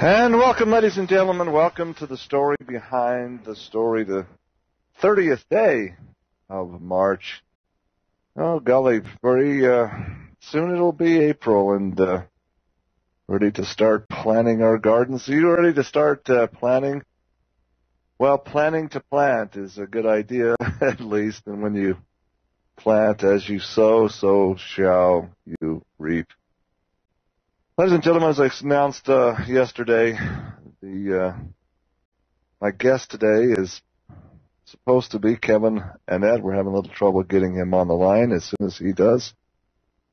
And welcome, ladies and gentlemen. Welcome to the story behind the story, the 30th day of March. Oh, golly, very soon it'll be April, and ready to start planting our gardens. Are you ready to start planting? Well, planning to plant is a good idea, at least. And when you plant as you sow, so shall you reap. Ladies and gentlemen, as I announced yesterday, my guest today is supposed to be Kevin Annette. We're having a little trouble getting him on the line. As soon as he does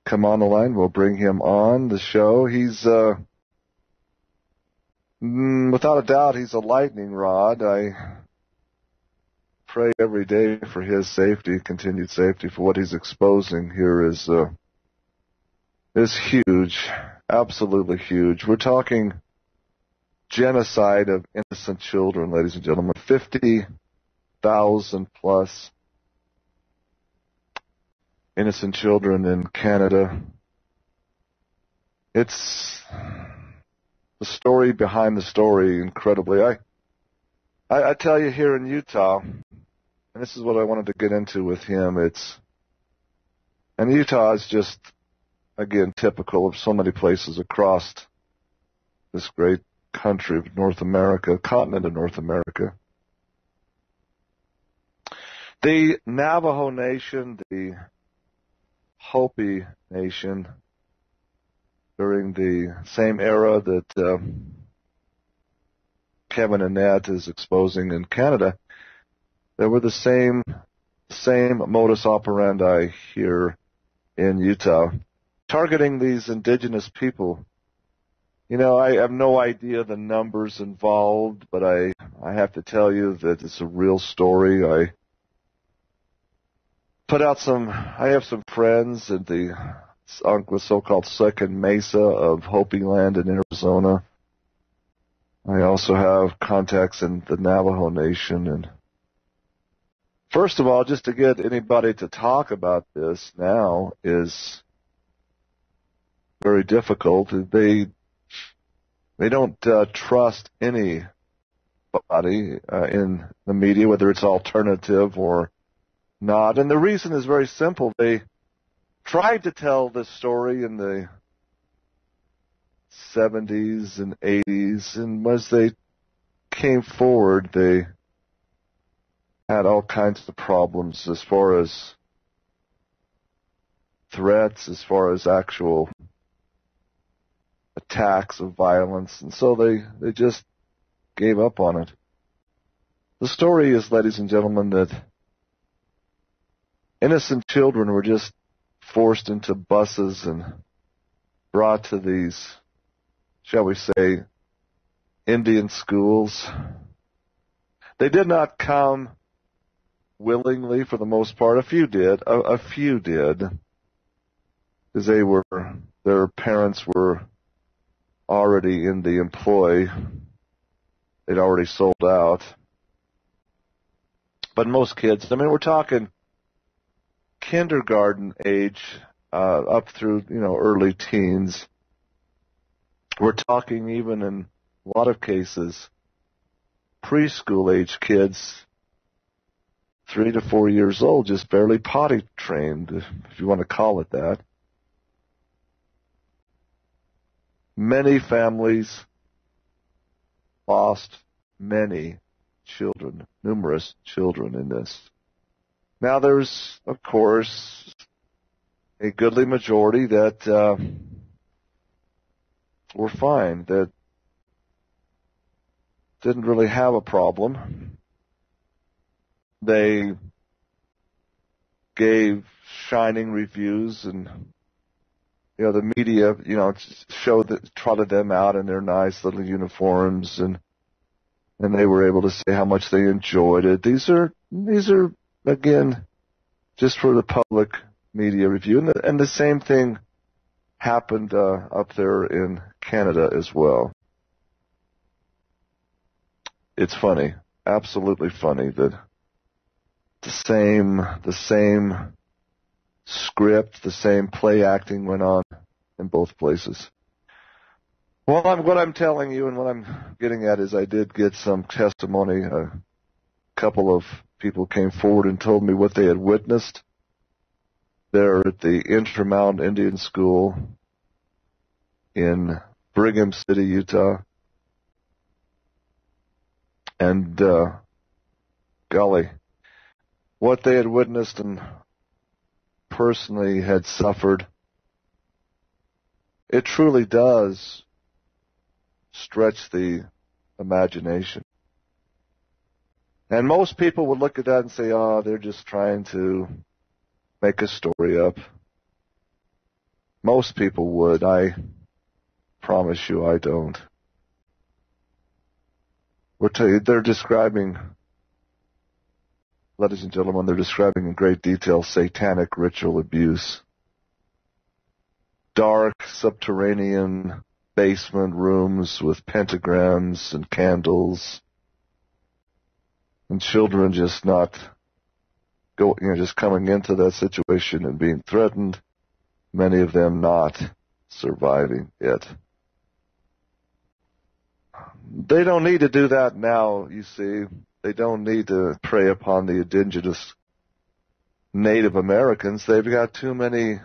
come on the line, we'll bring him on the show. He's, without a doubt, he's a lightning rod. I pray every day for his safety, continued safety, for what he's exposing here is huge. Absolutely huge. We're talking genocide of innocent children, ladies and gentlemen. 50,000 plus innocent children in Canada. It's the story behind the story, incredibly. I tell you, here in Utah, and this is what I wanted to get into with him, and Utah is just, again, typical of so many places across this great country of North America, continent of North America. The Navajo Nation, the Hopi Nation, during the same era that Kevin Annette is exposing in Canada, there were the same modus operandi here in Utah, targeting these indigenous people. You know, I have no idea the numbers involved, but I have to tell you that it's a real story. I have some friends at the so-called Second Mesa of Hopi land in Arizona. I also have contacts in the Navajo Nation. And first of all, just to get anybody to talk about this now is very difficult. They don't trust anybody in the media, whether it's alternative or not. And the reason is very simple. They tried to tell this story in the 70s and 80s, and as they came forward, they had all kinds of problems as far as threats, as far as actual attacks of violence, and so they just gave up on it. The story is, ladies and gentlemen, that innocent children were just forced into buses and brought to these, shall we say, Indian schools. They did not come willingly for the most part. A few did, because their parents were already in the employ. They'd already sold out. But most kids, we're talking kindergarten age up through, early teens. We're talking even in a lot of cases preschool age kids, 3 to 4 years old, just barely potty trained, if you want to call it that. Many families lost many children, numerous children in this. Now there's, of course, a goodly majority that were fine, that didn't really have a problem. They gave shining reviews, and the media, trotted them out in their nice little uniforms, and they were able to say how much they enjoyed it. These are again just for the public media review, and the same thing happened up there in Canada as well. It's funny, absolutely funny, that the same script, the same play acting went on in both places. Well, what I'm telling you and what I'm getting at is I did get some testimony. A couple of people came forward and told me what they had witnessed there at the Intermountain Indian School in Brigham City, Utah. And, golly, what they had witnessed and personally had suffered, it truly does stretch the imagination. And most people would look at that and say, oh, they're just trying to make a story up. Most people would. I promise you I don't. They're describing, ladies and gentlemen, they're describing in great detail satanic ritual abuse. Dark, subterranean basement rooms with pentagrams and candles, and children just just coming into that situation and being threatened, many of them not surviving it. They don't need to do that now, you see. They don't need to prey upon the indigenous Native Americans. They've got too many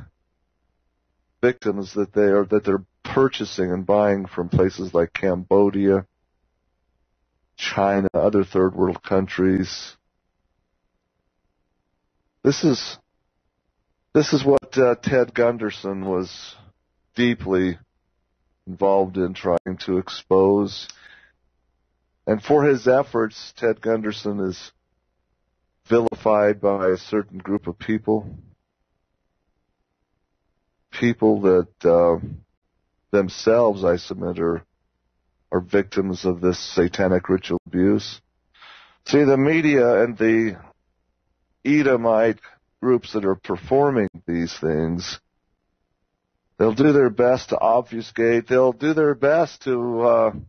victims that they're purchasing and buying from places like Cambodia, China, other third world countries. This is what Ted Gunderson was deeply involved in trying to expose. And for his efforts, Ted Gunderson is vilified by a certain group of people that themselves, I submit, are victims of this satanic ritual abuse. See, the media and the Edomite groups that are performing these things, they'll do their best to obfuscate. They'll do their best to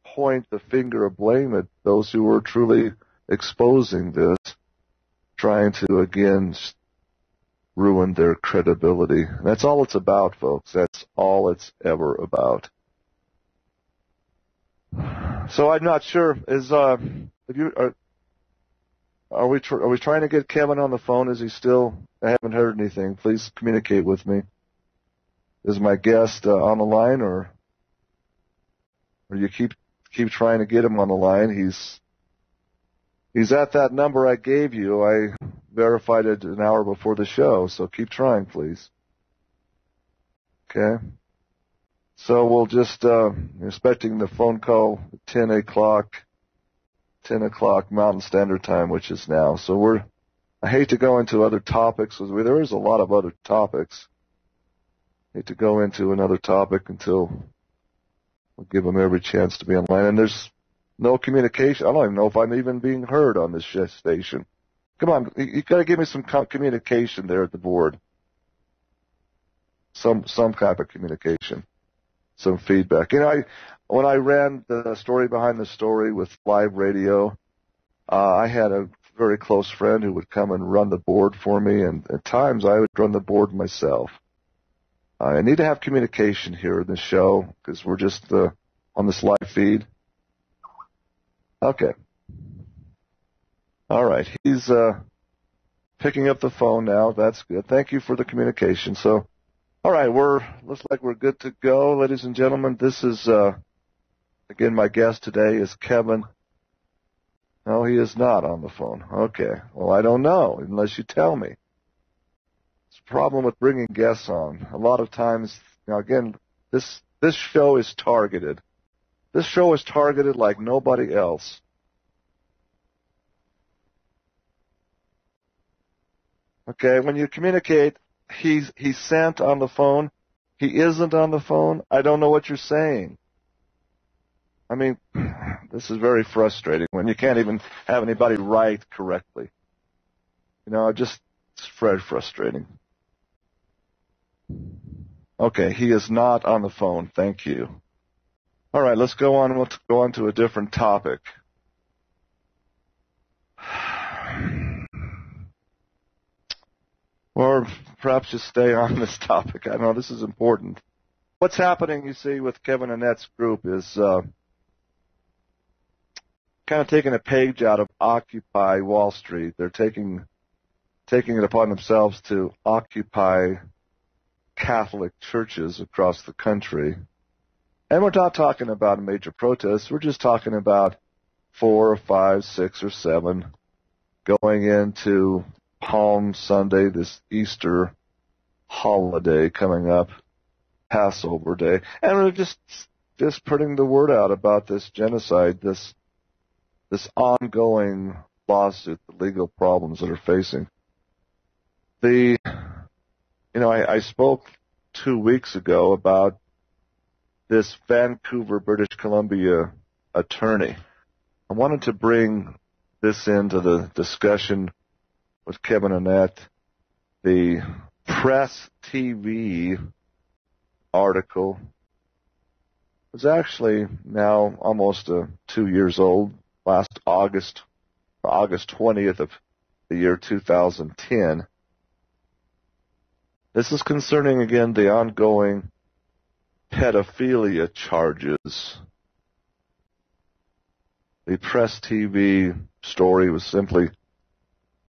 point the finger of blame at those who are truly exposing this, trying to, again, ruin their credibility. And that's all it's about, folks. That's all it's ever about. So I'm not sure. Are we trying to get Kevin on the phone? Is he still? I haven't heard anything. Please communicate with me. Is my guest on the line, or you keep trying to get him on the line? He's at that number I gave you. I verified it an hour before the show, so keep trying, please. Okay. So we'll just expecting the phone call at 10 o'clock Mountain Standard Time, which is now. So I hate to go into other topics. There is a lot of other topics. I hate to go into another topic until we'll give them every chance to be online. And there's no communication. I don't even know if I'm even being heard on this station. Come on, you got to give me some communication there at the board. Some type of communication, some feedback. When I ran the story behind the story with live radio, I had a very close friend who would come and run the board for me, and at times I would run the board myself. I need to have communication here in the show because we're just on this live feed. Okay. All right. He's picking up the phone now. That's good. Thank you for the communication. So, all right, looks like we're good to go, ladies and gentlemen. This is again, my guest today is Kevin. No, he is not on the phone. Okay. Well, I don't know unless you tell me. It's a problem with bringing guests on. A lot of times, again, this show is targeted. This show is targeted like nobody else. Okay, when you communicate, he's sent on the phone. He isn't on the phone. I don't know what you're saying. I mean, this is very frustrating when you can't even have anybody write correctly. It's very frustrating. Okay, he is not on the phone. Thank you. All right, let's go on. Let's go on to a different topic. Or perhaps just stay on this topic. I know this is important. what's happening, you see, with Kevin Annette's group is kind of taking a page out of Occupy Wall Street. They're taking it upon themselves to occupy Catholic churches across the country. And we're not talking about a major protest. We're just talking about 4 or 5, 6 or 7 going into Palm Sunday, this Easter holiday coming up, Passover Day. And we're just putting the word out about this genocide, this ongoing lawsuit, the legal problems that are facing. I spoke 2 weeks ago about this Vancouver, British Columbia attorney. I wanted to bring this into the discussion with Kevin Annette. The Press TV article was actually now almost 2 years old, last August 20th of the year 2010. This is concerning, again, the ongoing pedophilia charges. The Press TV story was simply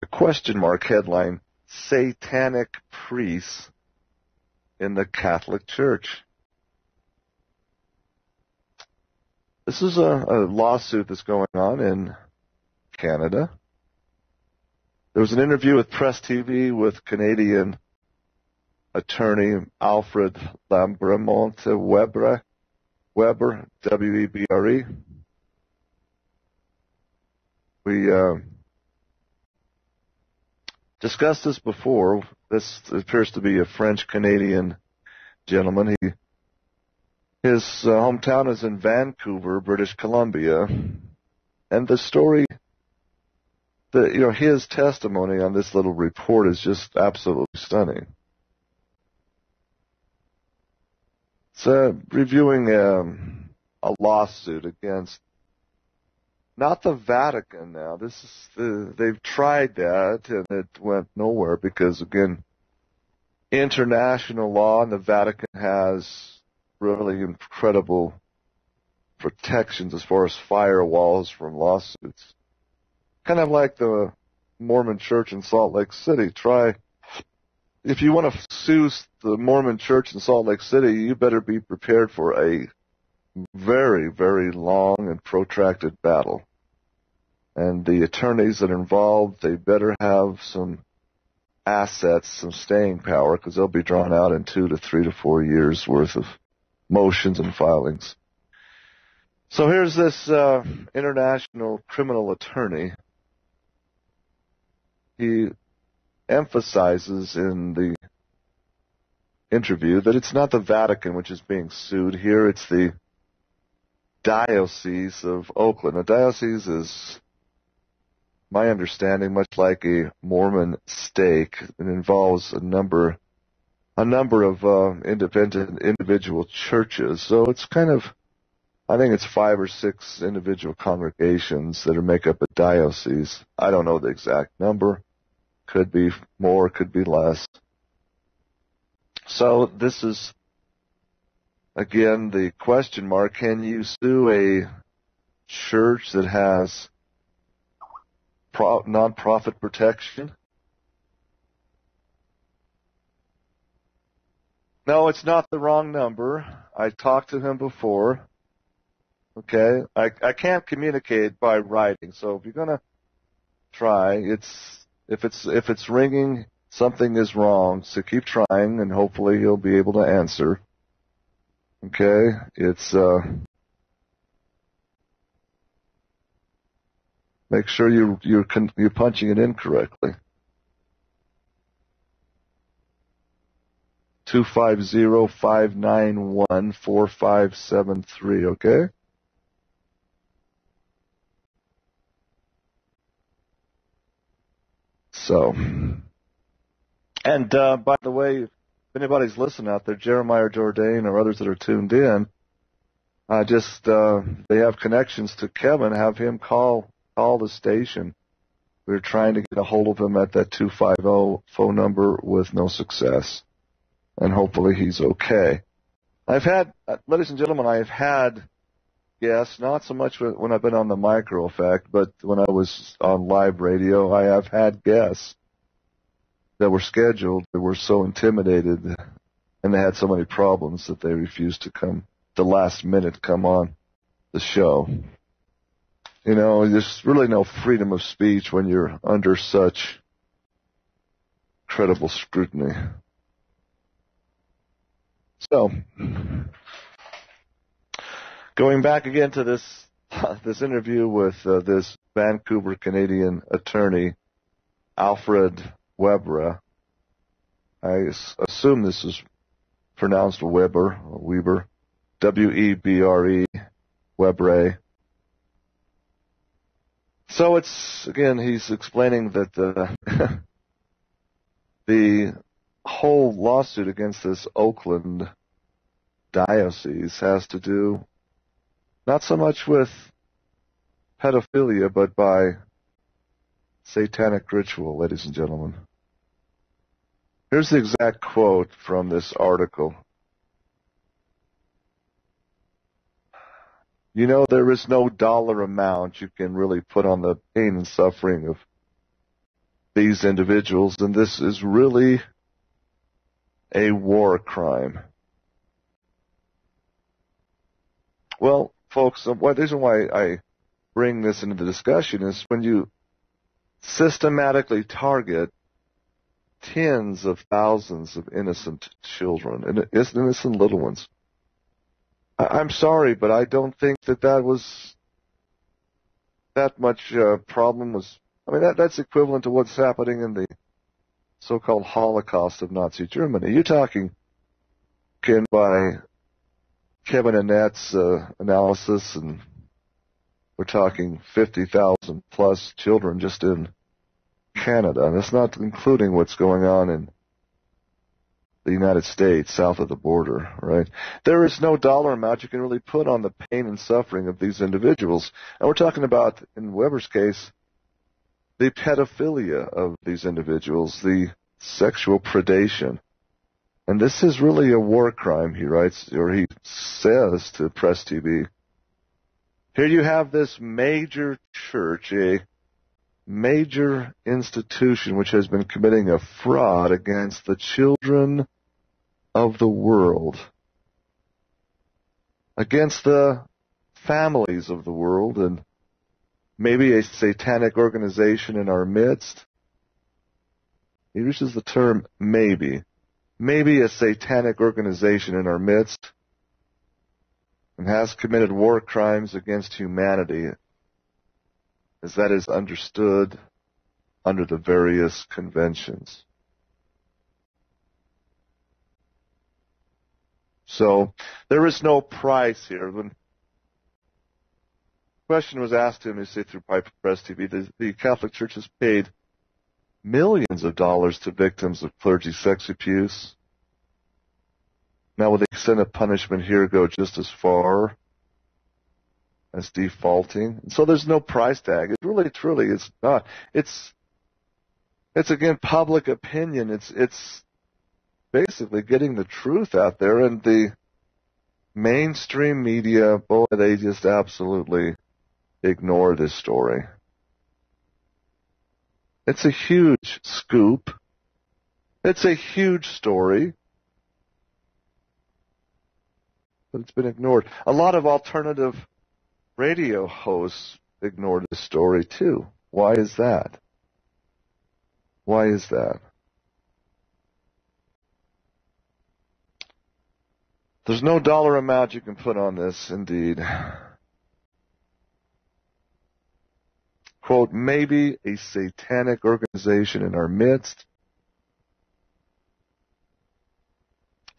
a question mark headline, Satanic Priests in the Catholic Church. This is a lawsuit that's going on in Canada. There was an interview with Press TV with Canadian attorney Alfred Lambremont Weber, W-E-B-R-E. We discussed this before. This appears to be a French-Canadian gentleman. His hometown is in Vancouver, British Columbia. And the story, his testimony on this little report is just absolutely stunning. It's reviewing a lawsuit against not the Vatican now. They've tried that and it went nowhere because, again, international law and the Vatican has really incredible protections as far as firewalls from lawsuits. Kind of like the Mormon Church in Salt Lake City. If you want to sue the Mormon Church in Salt Lake City, you better be prepared for a very, very long and protracted battle. And the attorneys that are involved, they better have some assets, some staying power, because they'll be drawn out in 2 to 3 to 4 years worth of motions and filings. So here's this international criminal attorney. He emphasizes in the interview that it's not the Vatican which is being sued here, it's the Diocese of Oakland. The diocese is, my understanding, much like a Mormon stake. It involves a number of independent individual churches. So it's kind of, I think it's 5 or 6 individual congregations that make up a diocese. I don't know the exact number. Could be more, could be less. So this is, again, the question mark. Can you sue a church that has non-profit protection? No, it's not the wrong number. I talked to him before. Okay? I can't communicate by writing, so if you're going to try, if it's ringing, something is wrong, so keep trying, and hopefully he'll be able to answer. Okay? It's, make sure you're punching it in correctly. 250-591-4573, okay? So, and by the way, if anybody's listening out there, Jeremiah Jourdain or others that are tuned in, they have connections to Kevin, have him call the station. We're trying to get a hold of him at that 250 phone number with no success. And hopefully he's okay. Ladies and gentlemen, I've had guests, not so much when I've been on the micro effect, but when I was on live radio, I have had guests that were scheduled that were so intimidated and they had so many problems that they refused to come, the last minute, come on the show. You know, there's really no freedom of speech when you're under such credible scrutiny. So, going back again to this interview with this Vancouver Canadian attorney, Alfred Webre. I assume this is pronounced Weber, W-E-B-R-E, Webre. So he's explaining that the whole lawsuit against this Oakland diocese has to do not so much with pedophilia, but by satanic ritual, ladies and gentlemen. Here's the exact quote from this article. You know, there is no dollar amount you can really put on the pain and suffering of these individuals, and this is really a war crime. Well, folks, the reason why I bring this into the discussion is when you systematically target tens of thousands of innocent children, and innocent little ones. I'm sorry, but I don't think that was that much problem was. I mean, that's equivalent to what's happening in the so-called Holocaust of Nazi Germany. You're talking, Ken, by Kevin Annette's analysis, and we're talking 50,000 plus children just in Canada, and it's not including what's going on in the United States, south of the border, right? There is no dollar amount you can really put on the pain and suffering of these individuals. And we're talking about, in Weber's case, the pedophilia of these individuals, the sexual predation. And this is really a war crime, he writes, or he says to Press TV. Here you have this major church, a major institution which has been committing a fraud against the children of the world, against the families of the world, and maybe a satanic organization in our midst. He uses the term maybe a satanic organization in our midst, and has committed war crimes against humanity, as that is understood under the various conventions. So there is no price here. When the question was asked to him, you say through Piper Press TV, the Catholic Church has paid millions of dollars to victims of clergy sex abuse. Now, will the extent of punishment here go just as far as defaulting? And so there's no price tag. It really, truly, it's not. It's again, public opinion. It's basically getting the truth out there, and the mainstream media, boy, they just absolutely ignore this story. It's a huge scoop. It's a huge story, but it's been ignored. A lot of alternative radio hosts ignore this story too. Why is that? Why is that? There's no dollar amount you can put on this, indeed. Quote, maybe a satanic organization in our midst.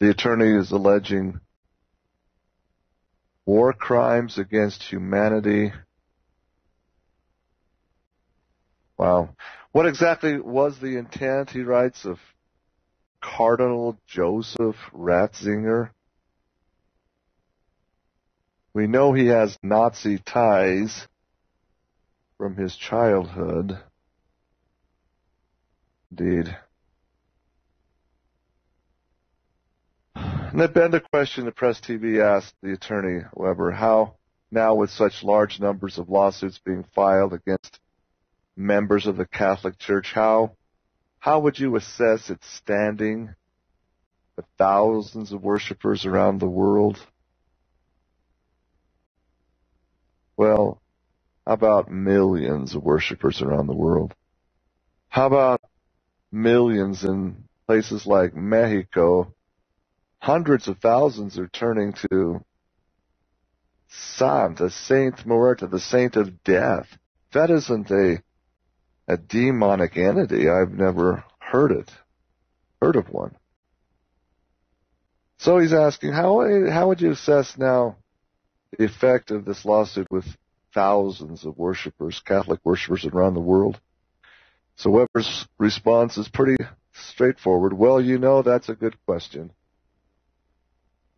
The attorney is alleging war crimes against humanity. Wow. What exactly was the intent, he writes, of Cardinal Joseph Ratzinger? We know he has Nazi ties from his childhood. Indeed. And that begged the question that Press TV asked the attorney, Weber, how now with such large numbers of lawsuits being filed against members of the Catholic Church, how would you assess its standing with thousands of worshipers around the world? Well, how about millions of worshipers around the world? How about millions in places like Mexico? Hundreds of thousands are turning to Santa, Saint Muerta, the saint of death. That isn't a demonic entity. I've never heard of one. So he's asking, how would you assess now the effect of this lawsuit with thousands of worshipers, Catholic worshipers around the world? So Weber's response is pretty straightforward. Well, that's a good question.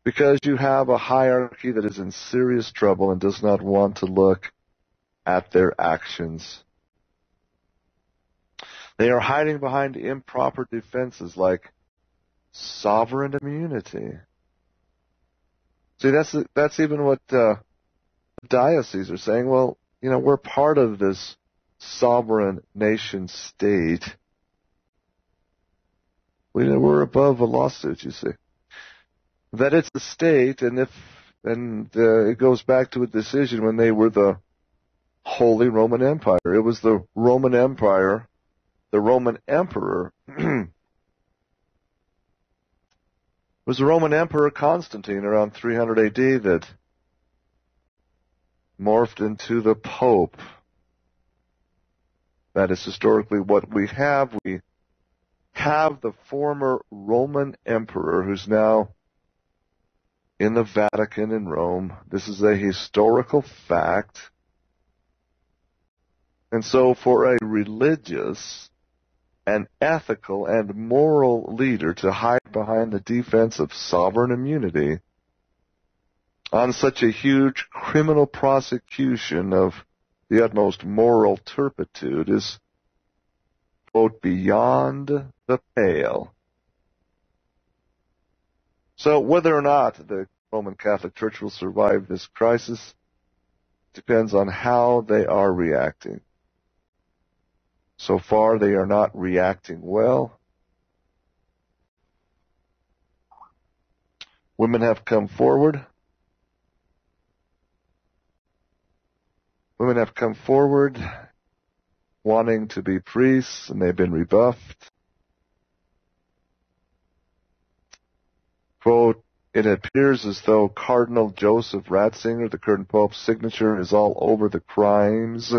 Because you have a hierarchy that is in serious trouble and does not want to look at their actions. They are hiding behind improper defenses like sovereign immunity. See, that's even what dioceses are saying. Well, we're part of this sovereign nation state. We're above a lawsuit, you see. That it's the state, and it goes back to a decision when they were the Holy Roman Empire. It was the Roman Empire, the Roman Emperor. It was the Roman Emperor Constantine around 300 A.D. that morphed into the Pope. That is historically what we have. We have the former Roman Emperor who's now in the Vatican in Rome. This is a historical fact. And so for a religious and ethical and moral leader to hide behind the defense of sovereign immunity on such a huge criminal prosecution of the utmost moral turpitude is, quote, beyond the pale. So whether or not the Roman Catholic Church will survive this crisis depends on how they are reacting. So far, they are not reacting well. Women have come forward. Women have come forward wanting to be priests, and they've been rebuffed. Quote, it appears as though Cardinal Joseph Ratzinger, the current Pope's signature, is all over the crimes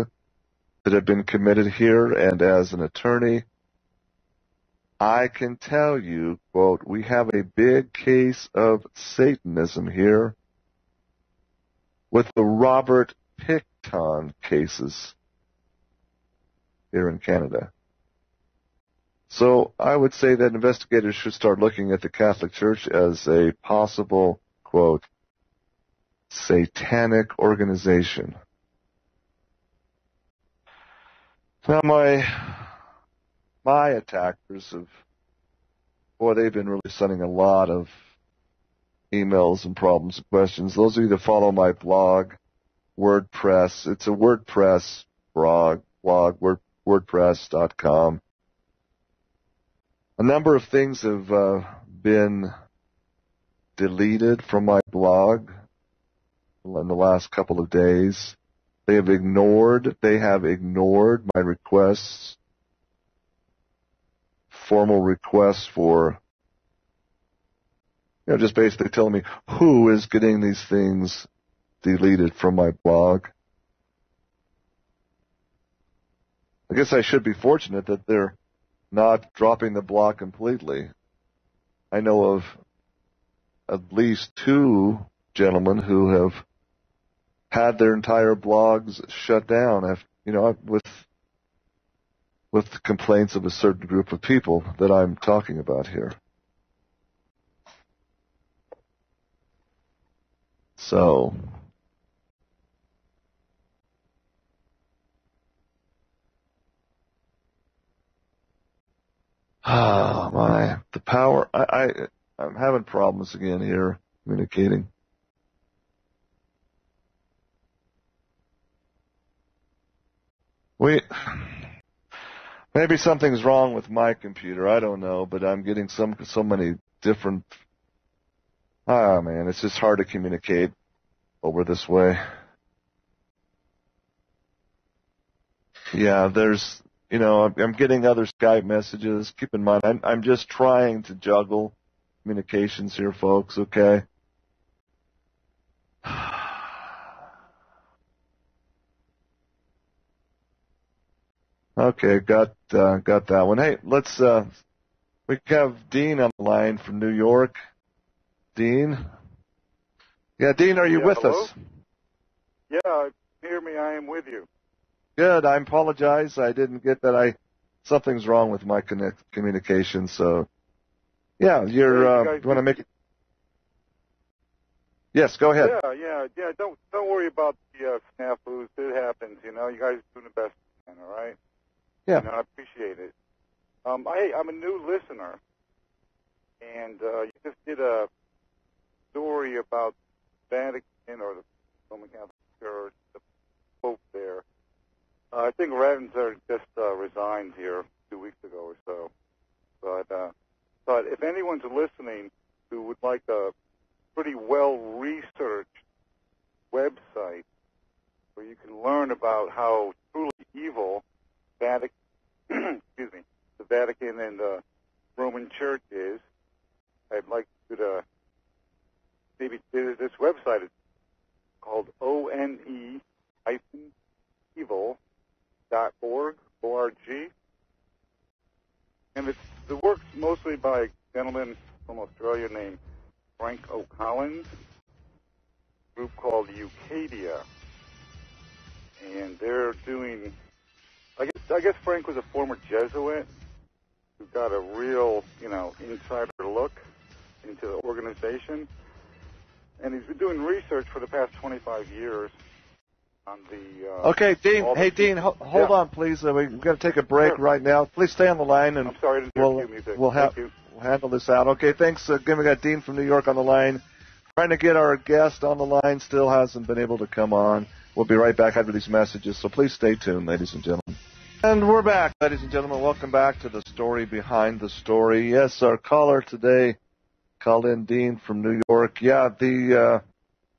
that have been committed here, and as an attorney, I can tell you, quote, we have a big case of Satanism here with the Robert Picton cases here in Canada. So I would say that investigators should start looking at the Catholic Church as a possible, quote, satanic organization. Now my attackers they've been really sending a lot of emails and problems and questions. Those of you that follow my blog, WordPress, it's a WordPress blog, WordPress.com. A number of things have been deleted from my blog in the last couple of days. They have ignored my requests, formal requests for, just basically telling me who is getting these things deleted from my blog. I guess I should be fortunate that they're not dropping the blog completely. I know of at least 2 gentlemen who have had their entire blogs shut down, with complaints of a certain group of people that I'm talking about here. So, the power. I'm having problems again here communicating. Maybe something's wrong with my computer. I don't know, but I'm getting so many different. Ah, man, it's just hard to communicate over this way. Yeah, I'm getting other Skype messages. Keep in mind, I'm just trying to juggle communications here, folks. Okay. Okay, got that one. Hey, we have Dean on the line from New York. Dean? Yeah, Dean, are you with hello? us? Yeah, hear me, I am with you. Good, I apologize. I didn't get that. Something's wrong with my communication, so yeah, you want to make it? Yes, go ahead. Yeah, don't worry about the snafus. It happens, you guys are doing the best you can, all right? Yeah. I appreciate it. I'm a new listener, and you just did a story about Vatican or the Roman Catholic Church, the Pope there. I think Ratzinger just resigned here 2 weeks ago or so. But if anyone's listening who would like a pretty well-researched website where you can learn about how truly evil the Vatican and the Roman Church is, I'd like you to maybe visit this website. It's called one-evil.org, O-R-G. And it works mostly by a gentleman from Australia named Frank O'Collins, a group called Eucadia. And they're doing, I guess Frank was a former Jesuit who got a real, insider look into the organization. And he's been doing research for the past 25 years on the... Okay, Dean. Hey, Dean, hold on, please. We've got to take a break right now. Please stay on the line, and I'm sorry to interrupt you, music. We'll handle this out. Okay, thanks. Again, we got Dean from New York on the line. Trying to get our guest on the line. Still hasn't been able to come on. We'll be right back after these messages, so please stay tuned, ladies and gentlemen. And we're back, ladies and gentlemen. Welcome back to the story behind the story. Yes, our caller today called in, Dean from New York. Yeah, the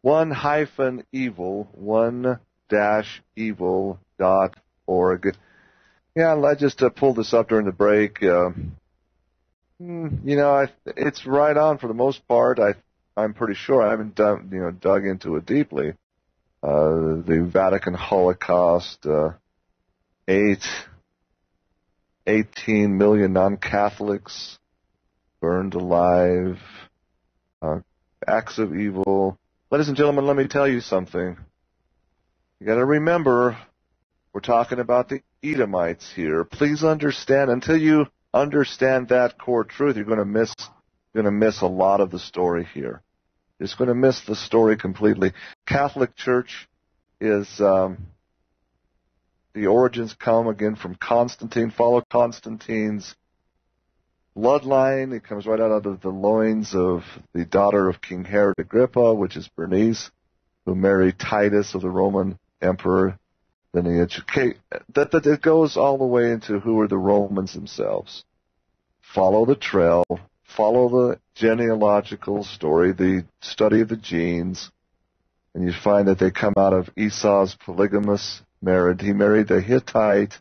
one-evil.org. Yeah, I just pulled this up during the break. It's right on for the most part. I'm pretty sure. I haven't dug into it deeply. The Vatican Holocaust, 18 million non-Catholics burned alive, acts of evil. Ladies and gentlemen, let me tell you something. You got to remember, we're talking about the Edomites here. Please understand, until you understand that core truth, you're going to miss a lot of the story here. You're just going to miss the story completely. Catholic Church is the origins come again from Constantine. Follow Constantine's bloodline. It comes right out of the loins of the daughter of King Herod Agrippa, which is Bernice, who married Titus of the Roman Emperor. Then it goes all the way into who are the Romans themselves. Follow the trail. Follow the genealogical story, the study of the genes, and you find that they come out of Esau's polygamous marriage. He married a Hittite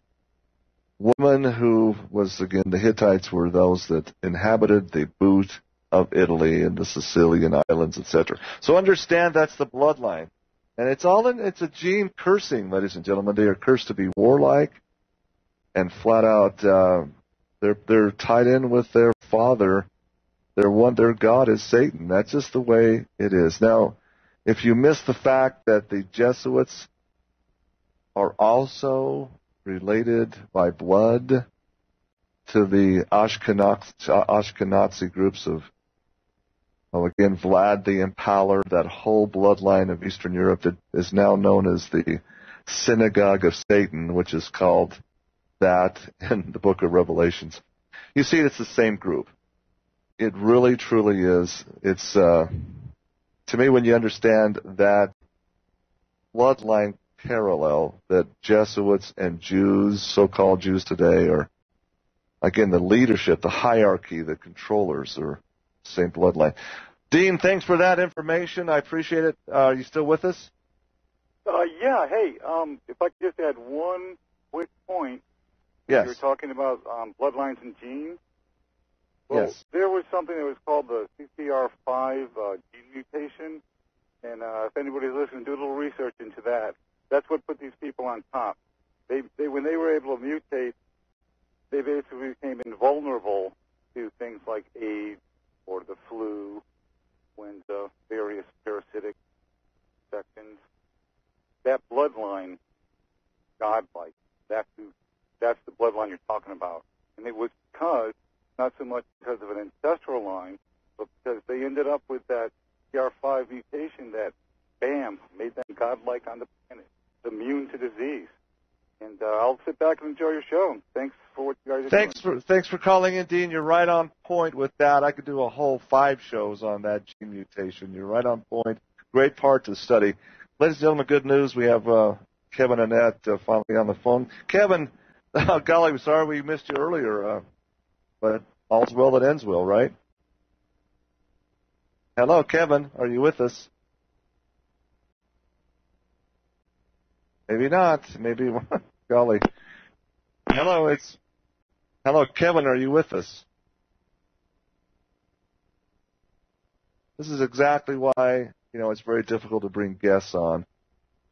woman who was, again, the Hittites were those that inhabited the boot of Italy and the Sicilian islands, etc. So understand that's the bloodline. And it's a gene cursing, ladies and gentlemen. They are cursed to be warlike and flat out, they're tied in with their father. Their God is Satan. That's just the way it is. Now, if you miss the fact that the Jesuits are also related by blood to the Ashkenazi groups of again, Vlad the Impaler, that whole bloodline of Eastern Europe that is now known as the Synagogue of Satan, which is called that in the book of Revelations. You see, it's the same group. It really, truly is. It's, to me, when you understand that bloodline parallel that Jesuits and Jews, so-called Jews today, are, again, the leadership, the hierarchy, the controllers are the same bloodline. Dean, thanks for that information. I appreciate it. Are you still with us? Yeah. Hey, if I could just add one quick point. Yes. You were talking about bloodlines and genes. Well, Yes. there was something that was called the CCR5 gene mutation, and if anybody's listening, do a little research into that. That's what put these people on top. They when they were able to mutate, they basically became invulnerable to things like AIDS or the flu, influenza, various parasitic infections. That bloodline, godlike, that's the bloodline you're talking about. And it was not so much because of an ancestral line, but because they ended up with that CR5 mutation that, bam, made them godlike on the planet, immune to disease. And I'll sit back and enjoy your show. Thanks for what you guys are doing. Thanks for calling in, Dean. You're right on point with that. I could do a whole 5 shows on that gene mutation. You're right on point. Great part to study. Ladies and gentlemen, good news. We have Kevin and Annette finally on the phone. Kevin, golly, I'm sorry we missed you earlier, but all's well that ends well, right? Hello, Kevin. Are you with us? Maybe not. Maybe, golly. Hello, Kevin. Are you with us? This is exactly why, it's very difficult to bring guests on,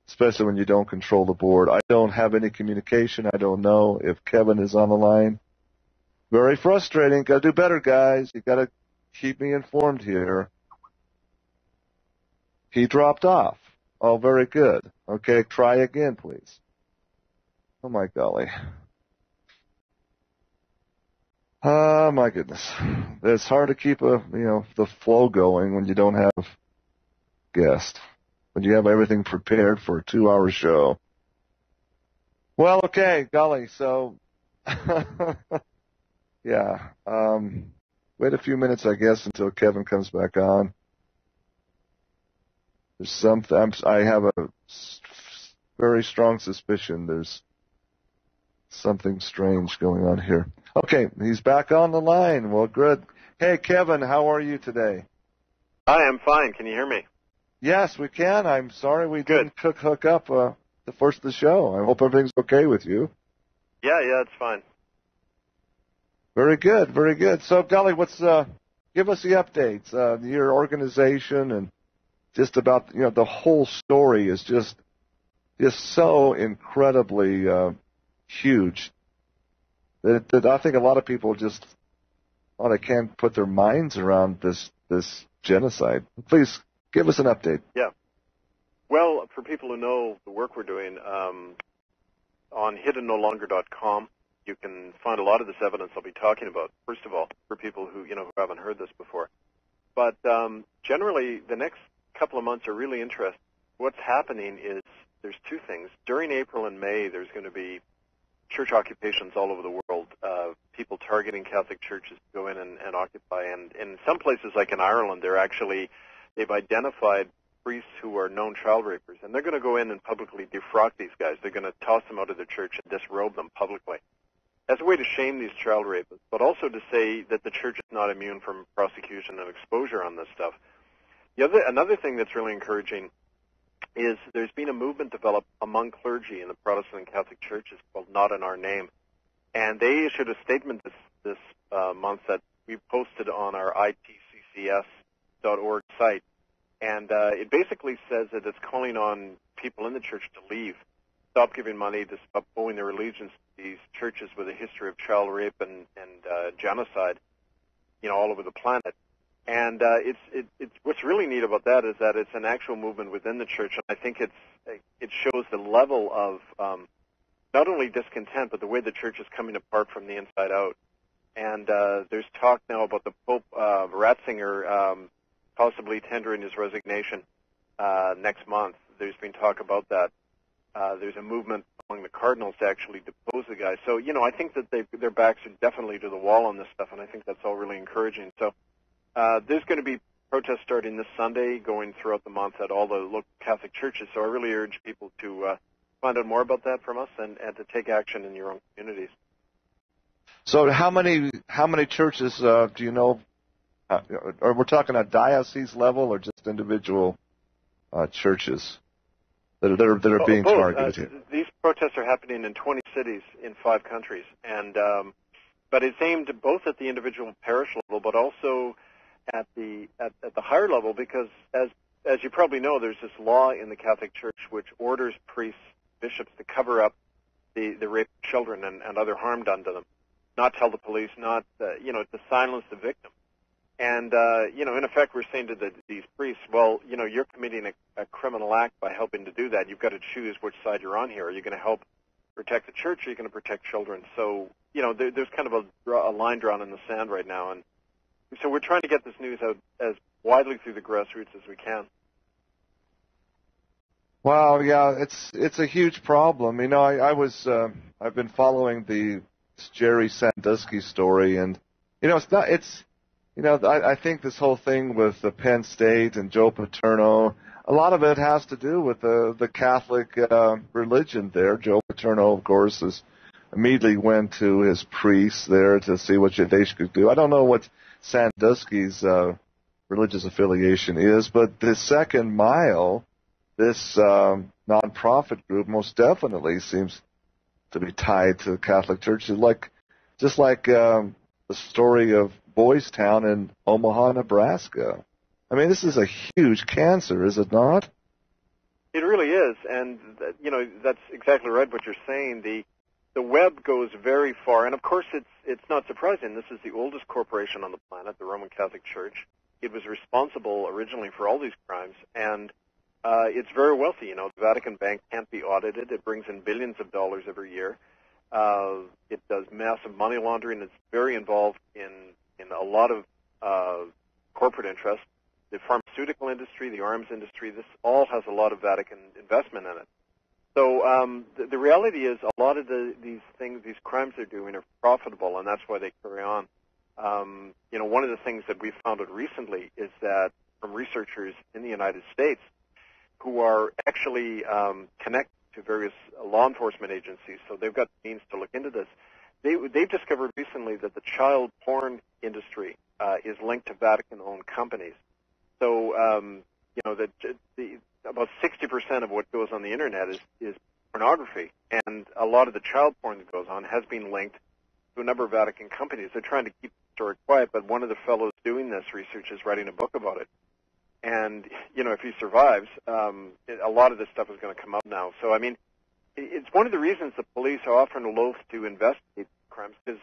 especially when you don't control the board. I don't have any communication. I don't know if Kevin is on the line. Very frustrating. Got to do better, guys. You got to keep me informed here. He dropped off. Oh, very good. Okay, try again, please. Oh, my golly. Oh, my goodness. It's hard to keep the flow going when you don't have guests, when you have everything prepared for a 2-hour show. Well, okay, golly, so, yeah, wait a few minutes, I guess, until Kevin comes back on. There's something, I have a very strong suspicion there's something strange going on here. Okay, he's back on the line. Well, good. Hey, Kevin, how are you today? Hi, I'm fine. Can you hear me? Yes, we can. I'm sorry we didn't hook up the first of the show. I hope everything's okay with you. Yeah, it's fine. Very good, very good. So, golly, give us the updates. Your organization and just about, the whole story is just so incredibly huge that I think a lot of people just, they can't put their minds around this genocide. Please give us an update. Yeah. Well, for people who know the work we're doing, on hiddennolonger.com, you can find a lot of this evidence I'll be talking about, first of all, for people who haven't heard this before. But generally, the next couple of months are really interesting. What's happening is there's 2 things. During April and May, there's going to be church occupations all over the world, people targeting Catholic churches to go in and occupy. And in some places, like in Ireland, they've identified priests who are known child rapers, and they're going to go in and publicly defrock these guys. They're going to toss them out of their church and disrobe them publicly as a way to shame these child rapists, but also to say that the church is not immune from prosecution and exposure on this stuff. Another thing that's really encouraging is there's been a movement developed among clergy in the Protestant and Catholic churches called Not in Our Name, and they issued a statement this month that we posted on our itccs.org site, and it basically says that it's calling on people in the church to leave, stop giving money, to stop owing their allegiance to these churches with a history of child rape and genocide, all over the planet. And it's what's really neat about that is that it's an actual movement within the church, and I think it shows the level of not only discontent, but the way the church is coming apart from the inside out. And there's talk now about the Pope Ratzinger possibly tendering his resignation next month. There's been talk about that. There's a movement among the cardinals to actually depose the guy. So, I think that their backs are definitely to the wall on this stuff, and I think that's all really encouraging. So There's going to be protests starting this Sunday, going throughout the month at all the local Catholic churches. So I really urge people to find out more about that from us and to take action in your own communities. So how many churches do you know? Or we're talking at diocese level or just individual churches that are being both. targeted here? These protests are happening in 20 cities in 5 countries, and but it's aimed both at the individual parish level, but also at the higher level, because as you probably know, there's this law in the Catholic Church which orders priests, bishops to cover up the rape of children and other harm done to them, not tell the police, not to silence the victim. And in effect, we're saying to these priests, well, you're committing a criminal act by helping to do that. You've got to choose which side you're on here. Are you going to help protect the church, or are you going to protect children? So there's kind of a line drawn in the sand right now, and so we're trying to get this news out as widely through the grassroots as we can. Wow, yeah, it's a huge problem. I've been following the Jerry Sandusky story, and I think this whole thing with the Penn State and Joe Paterno, a lot of it has to do with the Catholic religion there. Joe Paterno, of course, immediately went to his priests there to see what they should do. I don't know what Sandusky's religious affiliation is, but the Second Mile, this nonprofit group, most definitely seems to be tied to the Catholic Church, just like the story of Boys Town in Omaha, Nebraska. I mean, this is a huge cancer, is it not? It really is, and that's exactly right what you're saying. The web goes very far, and of course it's not surprising. This is the oldest corporation on the planet, the Roman Catholic Church. It was responsible originally for all these crimes, and it's very wealthy. The Vatican Bank can't be audited. It brings in billions of dollars every year. It does massive money laundering. It's very involved in a lot of corporate interests. The pharmaceutical industry, the arms industry, this all has a lot of Vatican investment in it. So the reality is a lot of these crimes they're doing are profitable, and that's why they carry on. One of the things that we found out recently is that from researchers in the United States who are actually connected to various law enforcement agencies, so they've got the means to look into this. They've discovered recently that the child porn industry is linked to Vatican-owned companies. So, about 60% of what goes on the internet is pornography, and a lot of the child porn that goes on has been linked to a number of Vatican companies. They're trying to keep the story quiet, but one of the fellows doing this research is writing a book about it. And, if he survives, a lot of this stuff is going to come up now. So, I mean, it's one of the reasons the police are often loath to investigate crimes because,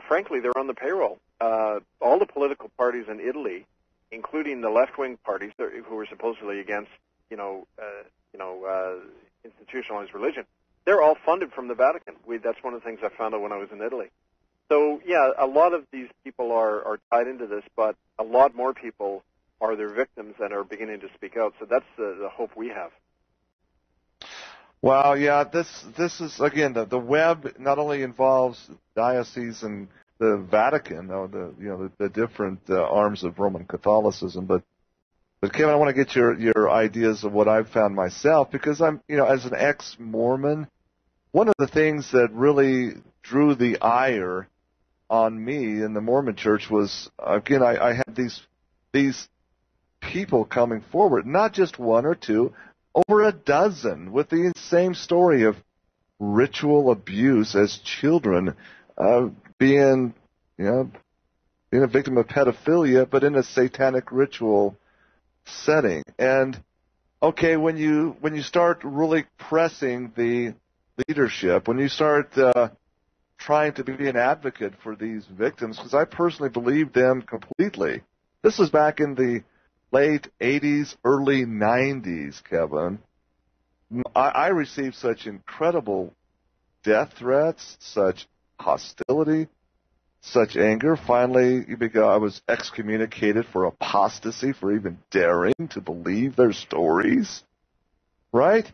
frankly, they're on the payroll. All the political parties in Italy, including the left-wing parties who are supposedly against, institutionalized religion, they're all funded from the Vatican. That's one of the things I found out when I was in Italy. So, yeah, a lot of these people are tied into this, but a lot more people are their victims and are beginning to speak out. So that's the hope we have. Well, yeah, this is, again, the web not only involves dioceses and the Vatican, or the different arms of Roman Catholicism, but Kevin, I want to get your ideas of what I've found myself, because I'm, as an ex-Mormon, one of the things that really drew the ire on me in the Mormon Church was, again, I had these people coming forward, not just one or two, over a dozen, with the same story of ritual abuse as children, being a victim of pedophilia, but in a satanic ritual setting. And okay, when you start really pressing the leadership, when you start trying to be an advocate for these victims, because I personally believe them completely. This was back in the late 80s, early 90s, Kevin. I received such incredible death threats, such hostility, such anger. Finally, I was excommunicated for apostasy, for even daring to believe their stories. Right?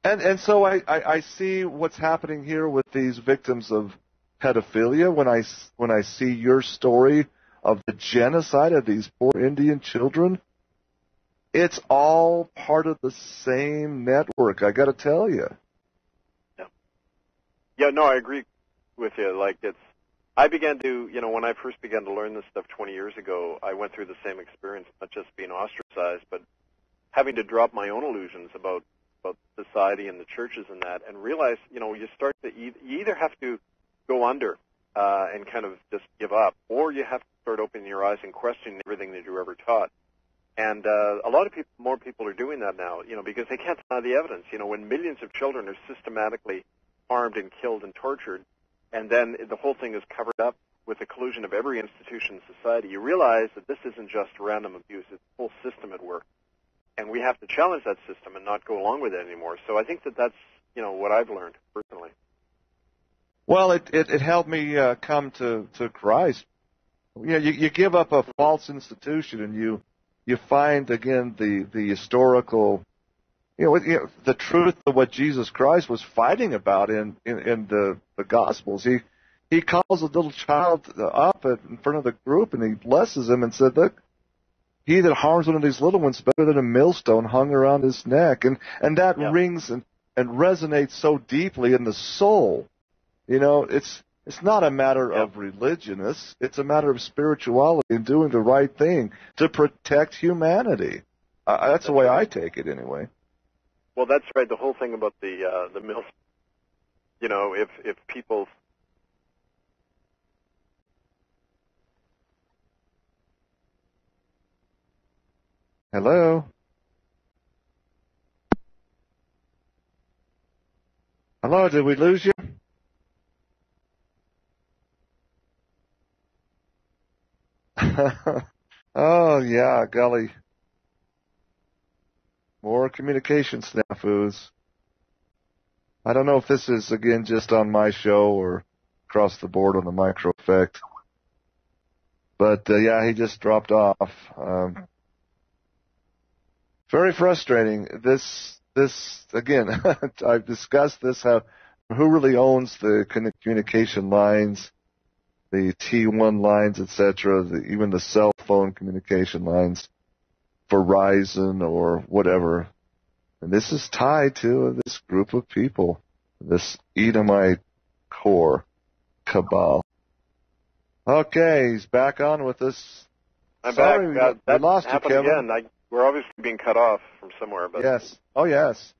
And so I see what's happening here with these victims of pedophilia when I see your story of the genocide of these poor Indian children, it's all part of the same network, I got to tell you. Yeah, no, I agree with you. Like, I began to, when I first began to learn this stuff 20 years ago, I went through the same experience, not just being ostracized, but having to drop my own illusions about society and the churches and that, and realize, you start to you either have to go under and kind of just give up, or you have to start opening your eyes and questioning everything that you were ever taught. And a lot of more people are doing that now, because they can't deny the evidence. When millions of children are systematically harmed and killed and tortured, and then the whole thing is covered up with the collusion of every institution in society, you realize that this isn't just random abuse, it's a whole system at work. And we have to challenge that system and not go along with it anymore. So I think that's, what I've learned personally. Well, it helped me come to Christ. You give up a false institution and you find again the historical, the truth of what Jesus Christ was fighting about in the Gospels. He calls a little child up in front of the group and he blesses him and said, "Look, he that harms one of these little ones better than a millstone hung around his neck." And that rings and resonates so deeply in the soul. It's not a matter of religion. It's a matter of spirituality and doing the right thing to protect humanity. That's the way I take it anyway. Well, that's right. The whole thing about the mill, if people. Hello? Hello, did we lose you? Oh, yeah, golly. More communication snafus. I don't know if this is, again, just on my show or across the board on the micro effect. But, yeah, he just dropped off. Very frustrating. This again, I've discussed this, who really owns the communication lines, the T1 lines, etc., even the cell phone communication lines, Verizon or whatever. And this is tied to this group of people, this Edomite core cabal. Okay, he's back on with us. I'm Sorry, back. we lost you, Kevin. Again. We're obviously being cut off from somewhere. But yes. Oh, yes.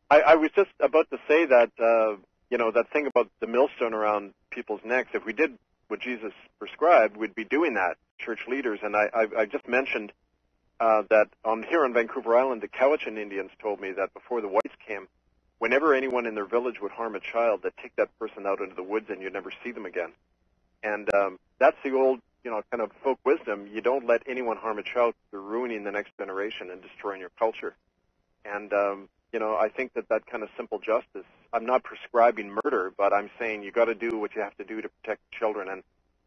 I was just about to say that, that thing about the millstone around people's necks. If we did what Jesus prescribed, we'd be doing that, church leaders. And I just mentioned that here on Vancouver Island, the Cowichan Indians told me that before the whites came, whenever anyone in their village would harm a child, they'd take that person out into the woods and you'd never see them again. And that's the old, kind of folk wisdom. You don't let anyone harm a child. You're ruining the next generation and destroying your culture. And, I think that kind of simple justice, I'm not prescribing murder, but I'm saying you got to do what you have to do to protect children. And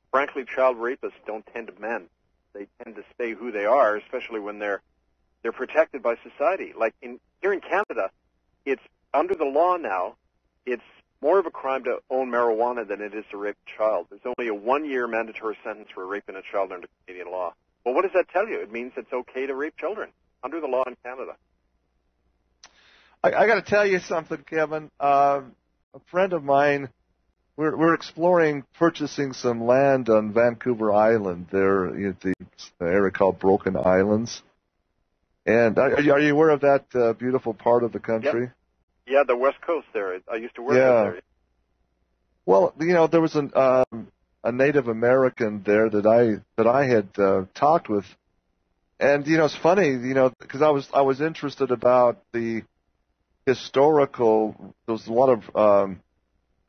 frankly, child rapists don't tend to mend. They tend to stay who they are, especially when they're protected by society. Like here in Canada, it's under the law now. It's more of a crime to own marijuana than it is to rape a child. There's only a 1-year mandatory sentence for raping a child under Canadian law. Well, what does that tell you? It means it's okay to rape children under the law in Canada. I got to tell you something, Kevin. A friend of mine, we're exploring purchasing some land on Vancouver Island there at the area called Broken Islands. And are you aware of that beautiful part of the country? Yep. Yeah, the West Coast there. I used to work there. Well, there was a Native American there that I had talked with, and it's funny, because I was interested about the historical. There was a lot of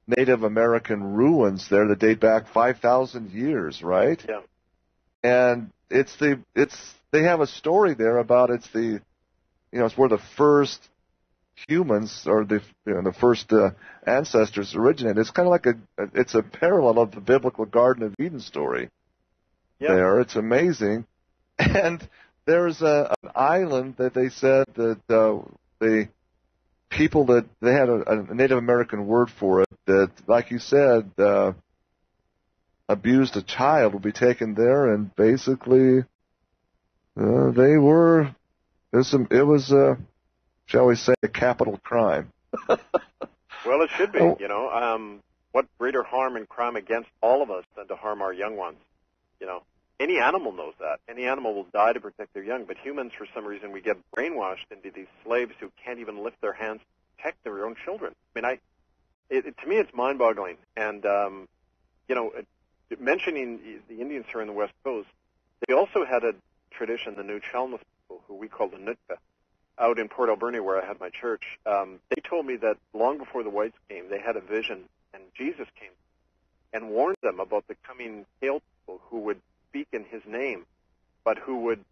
Native American ruins there that date back 5,000 years, right? Yeah. And they have a story there about it's where the first humans or the first ancestors originated. It's kind of like it's a parallel of the biblical Garden of Eden story. Yeah. There, it's amazing. And there's an island that they said that the people that they had a Native American word for it that, like you said, abused a child would be taken there, and basically they were. It was shall we say, a capital crime. Well, it should be. Oh. What greater harm and crime against all of us than to harm our young ones? Any animal knows that. Any animal will die to protect their young, but humans, for some reason, we get brainwashed into these slaves who can't even lift their hands to protect their own children. I mean, to me, it's mind-boggling. And mentioning the Indians here on the West Coast, they also had a tradition, the New Chalmers people, who we call the Nootka, out in Port Alberni, where I had my church. They told me that long before the whites came, they had a vision, and Jesus came and warned them about the coming pale people who would speak in his name, but who would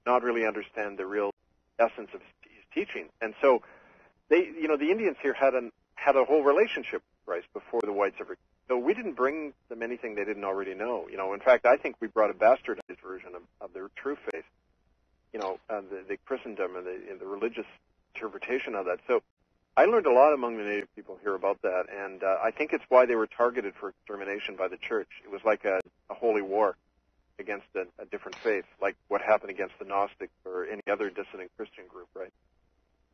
not really understand the real essence of his teaching. And so the Indians here had a whole relationship with Christ before the whites ever. So we didn't bring them anything they didn't already know. In fact, I think we brought a bastardized version of their true faith. The Christendom and the religious interpretation of that. So I learned a lot among the native people here about that, and I think it's why they were targeted for extermination by the church. It was like a holy war against a different faith, like what happened against the Gnostics or any other dissident Christian group, right?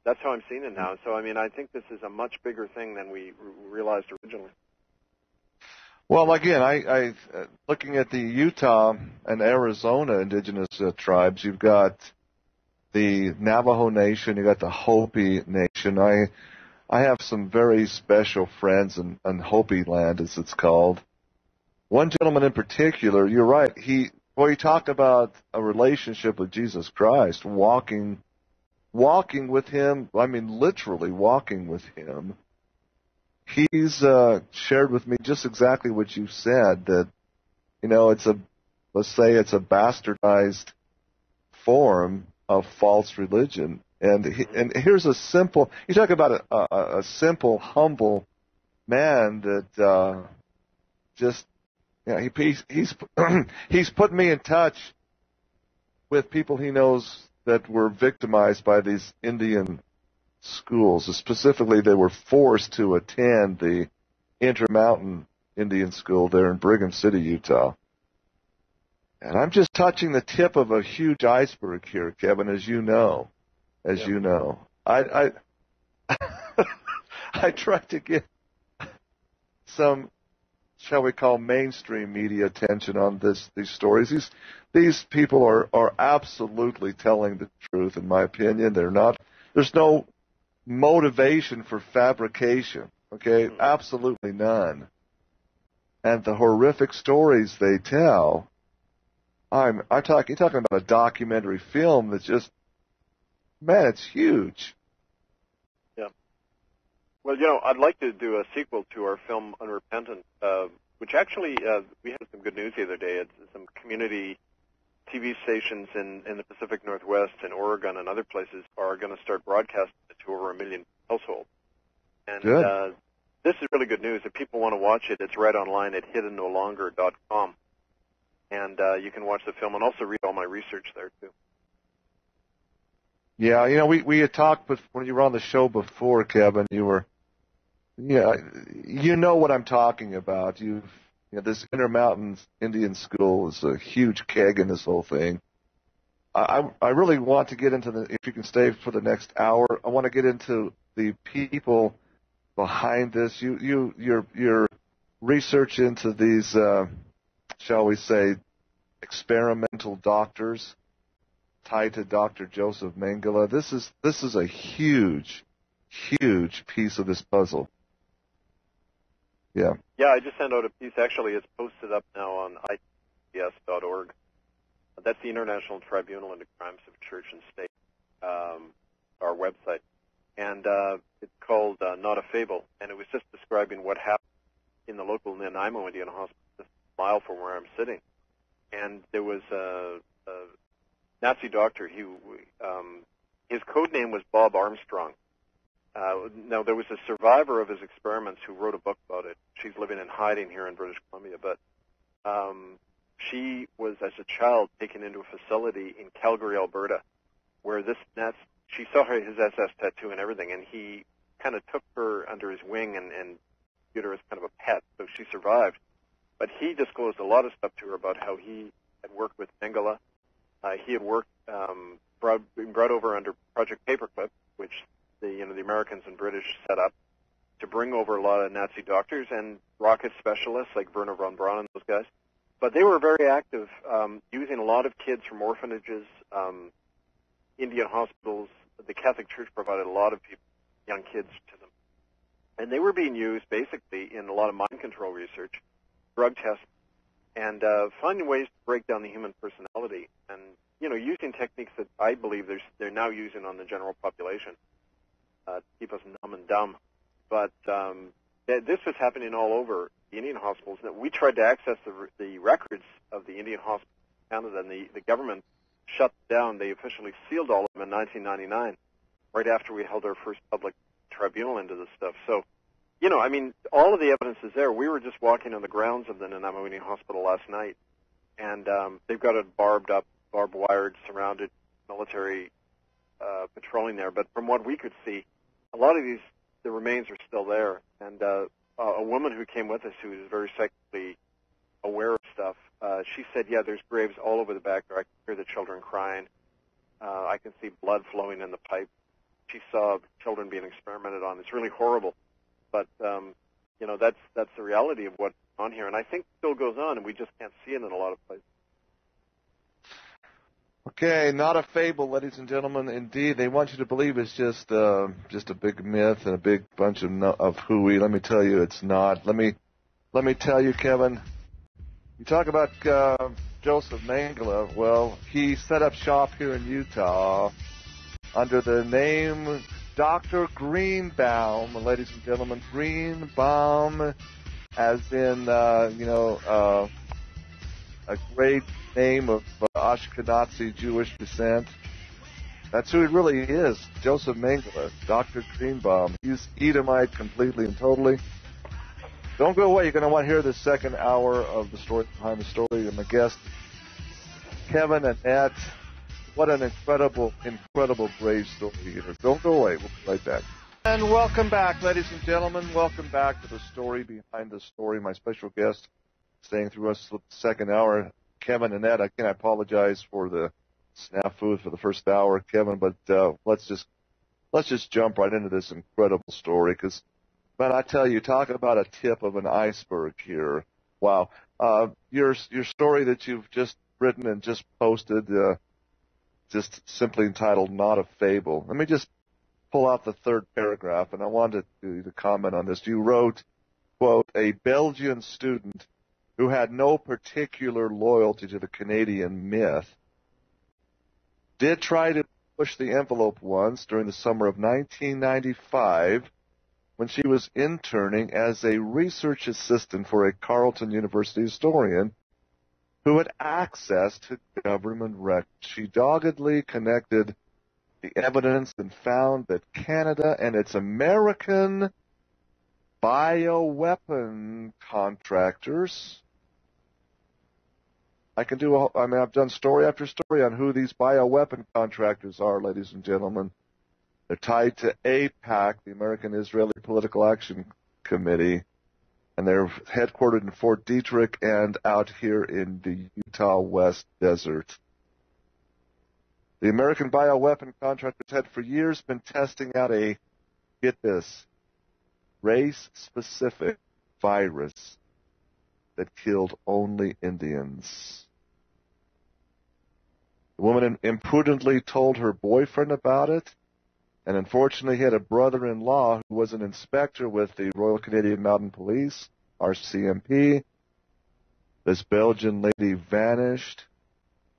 That's how I'm seeing it now. So, I think this is a much bigger thing than we realized originally. Well, again, I looking at the Utah and Arizona indigenous tribes, you've got the Navajo Nation, you've got the Hopi Nation. I have some very special friends in Hopi land, as it's called. One gentleman in particular, you're right, he talked about a relationship with Jesus Christ, walking with him, literally walking with him. He's shared with me just exactly what you said, that, let's say it's a bastardized form of false religion. And here's a simple, you talk about a simple, humble man that he's put me in touch with people he knows that were victimized by these Indian schools. Specifically, they were forced to attend the Intermountain Indian School there in Brigham City, Utah. And I'm just touching the tip of a huge iceberg here, Kevin, as you know. I I tried to get some, shall we call, mainstream media attention on these stories. These people are absolutely telling the truth, in my opinion. There's no motivation for fabrication, okay? Absolutely none. And the horrific stories they tell, you're talking about a documentary film that's just, man, it's huge. Yeah. Well, I'd like to do a sequel to our film Unrepentant, which actually, we had some good news the other day. It's some community TV stations in the Pacific Northwest and Oregon and other places are going to start broadcasting it to over 1 million households. And this is really good news. If people want to watch it, it's right online at hiddennolonger.com. And you can watch the film and also read all my research there, too. Yeah, we had talked when you were on the show before, Kevin. You know what I'm talking about. This Intermountain Indian School is a huge keg in this whole thing. I really want to get into if you can stay for the next hour, I want to get into the people behind this. Your research into these, shall we say, experimental doctors tied to Dr. Joseph Mengele. This is a huge, huge piece of this puzzle. Yeah. Yeah, I just sent out a piece. Actually, it's posted up now on ITS.org. That's the International Tribunal into Crimes of Church and State, our website. And it's called Not a Fable. And it was just describing what happened in the local Nanaimo Indian Hospital, just a mile from where I'm sitting. And there was a Nazi doctor. His code name was Bob Armstrong. Now, there was a survivor of his experiments who wrote a book about it. She's living in hiding here in British Columbia, but she was, as a child, taken into a facility in Calgary, Alberta, where she saw his SS tattoo and everything, and he kind of took her under his wing and viewed her as kind of a pet, so she survived. But he disclosed a lot of stuff to her about how he had worked with Mengele. He had worked, been brought over under Project Paperclip, which the Americans and British set up to bring over a lot of Nazi doctors and rocket specialists like Werner von Braun and those guys. But they were very active, using a lot of kids from orphanages, Indian hospitals. The Catholic Church provided a lot of people, young kids to them. And they were being used basically in a lot of mind control research, drug tests, and finding ways to break down the human personality. And, using techniques that I believe they're now using on the general population to keep us numb and dumb. But this was happening all over the Indian hospitals. We tried to access the records of the Indian hospitals in Canada, and the government shut down. They officially sealed all of them in 1999, right after we held our first public tribunal into this stuff. So, all of the evidence is there. We were just walking on the grounds of the Nanaimo Hospital last night, and they've got it barbed wired, surrounded, military patrolling there. But from what we could see, a lot of the remains are still there. And a woman who came with us who is very psychically aware of stuff, she said, yeah, there's graves all over the back there. I can hear the children crying. I can see blood flowing in the pipe. She saw children being experimented on. It's really horrible. But, that's the reality of what's on here. And I think it still goes on, and we just can't see it in a lot of places. Okay, not a fable, ladies and gentlemen. Indeed, they want you to believe it's just a big myth and a big bunch of hooey. Let me tell you, it's not. Let me tell you, Kevin. You talk about Joseph Mengele. Well, he set up shop here in Utah under the name Dr. Greenbaum, ladies and gentlemen. Greenbaum, as in a great name of Ashkenazi Jewish descent. That's who he really is, Joseph Mengele, Dr. Greenbaum. He's Edomite completely and totally. Don't go away. You're going to want to hear the second hour of the story behind the story. And my guest, Kevin and Annette. What an incredible, brave story here. Don't go away. We'll be right back. And welcome back, ladies and gentlemen. Welcome back to the story behind the story. My special guest staying through us the second hour, Kevin and Annette. Again, I apologize for the snafu for the first hour, Kevin, but let's just jump right into this incredible story because, man, I tell you, talk about a tip of an iceberg here. Wow. Your story that you've just written and just posted, just simply entitled Not a Fable. Let me just pull out the third paragraph, and I wanted you to comment on this. You wrote, quote, a Belgian student who had no particular loyalty to the Canadian myth did try to push the envelope once during the summer of 1995 when she was interning as a research assistant for a Carleton University historian who had access to government records. She doggedly connected the evidence and found that Canada and its American bioweapon contractors. I've done story after story on who these bioweapon contractors are, ladies and gentlemen. They're tied to AIPAC, the American Israeli Political Action Committee, and they're headquartered in Fort Detrick and out here in the Utah West Desert. The American bioweapon contractors had for years been testing out get this, race-specific virus that killed only Indians. The woman imprudently told her boyfriend about it, and unfortunately he had a brother-in-law who was an inspector with the Royal Canadian Mounted Police, RCMP. This Belgian lady vanished,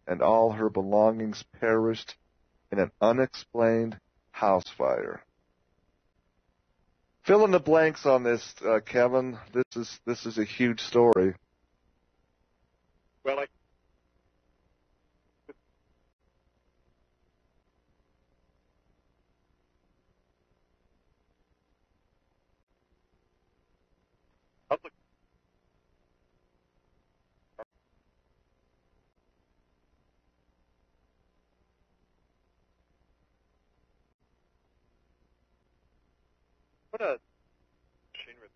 and all her belongings perished in an unexplained house fire. Fill in the blanks on this, Kevin. This is a huge story. Well, public. What a machinery.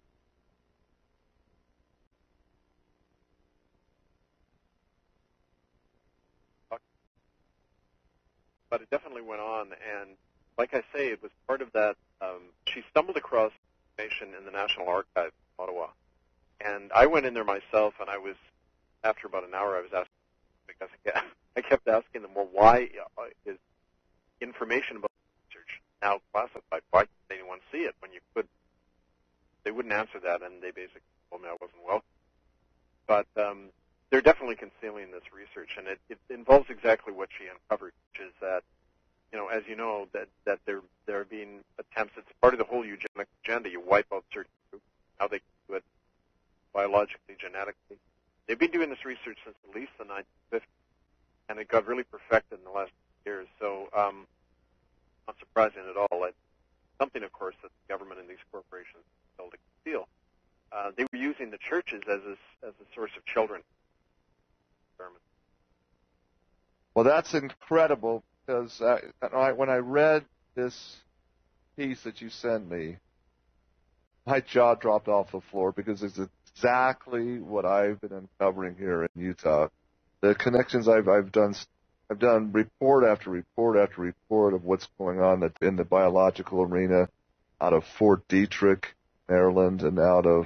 but it definitely went on. And like I say, it was part of that. She stumbled across information in the National Archives in Ottawa. And I went in there myself, and I was, after about an hour, I was asking, because I kept asking them, well, why is information about research now classified? Why didn't anyone see it when you could? They wouldn't answer that, and they basically told me I wasn't welcome. But they're definitely concealing this research, and it involves exactly what she uncovered, which is that, as you know, that there are being attempts. It's part of the whole eugenic agenda. You wipe out certain groups, how they can do it biologically, genetically. They've been doing this research since at least the 1950s, and it got really perfected in the last years. So, not surprising at all. It's something, of course, that the government and these corporations failed to conceal. They were using the churches as a source of children. Well, that's incredible, because when I read this piece that you sent me, my jaw dropped off the floor, because it's exactly what I've been uncovering here in Utah. The connections I've done report after report after report of what's going on in the biological arena out of Fort Detrick, Maryland, and out of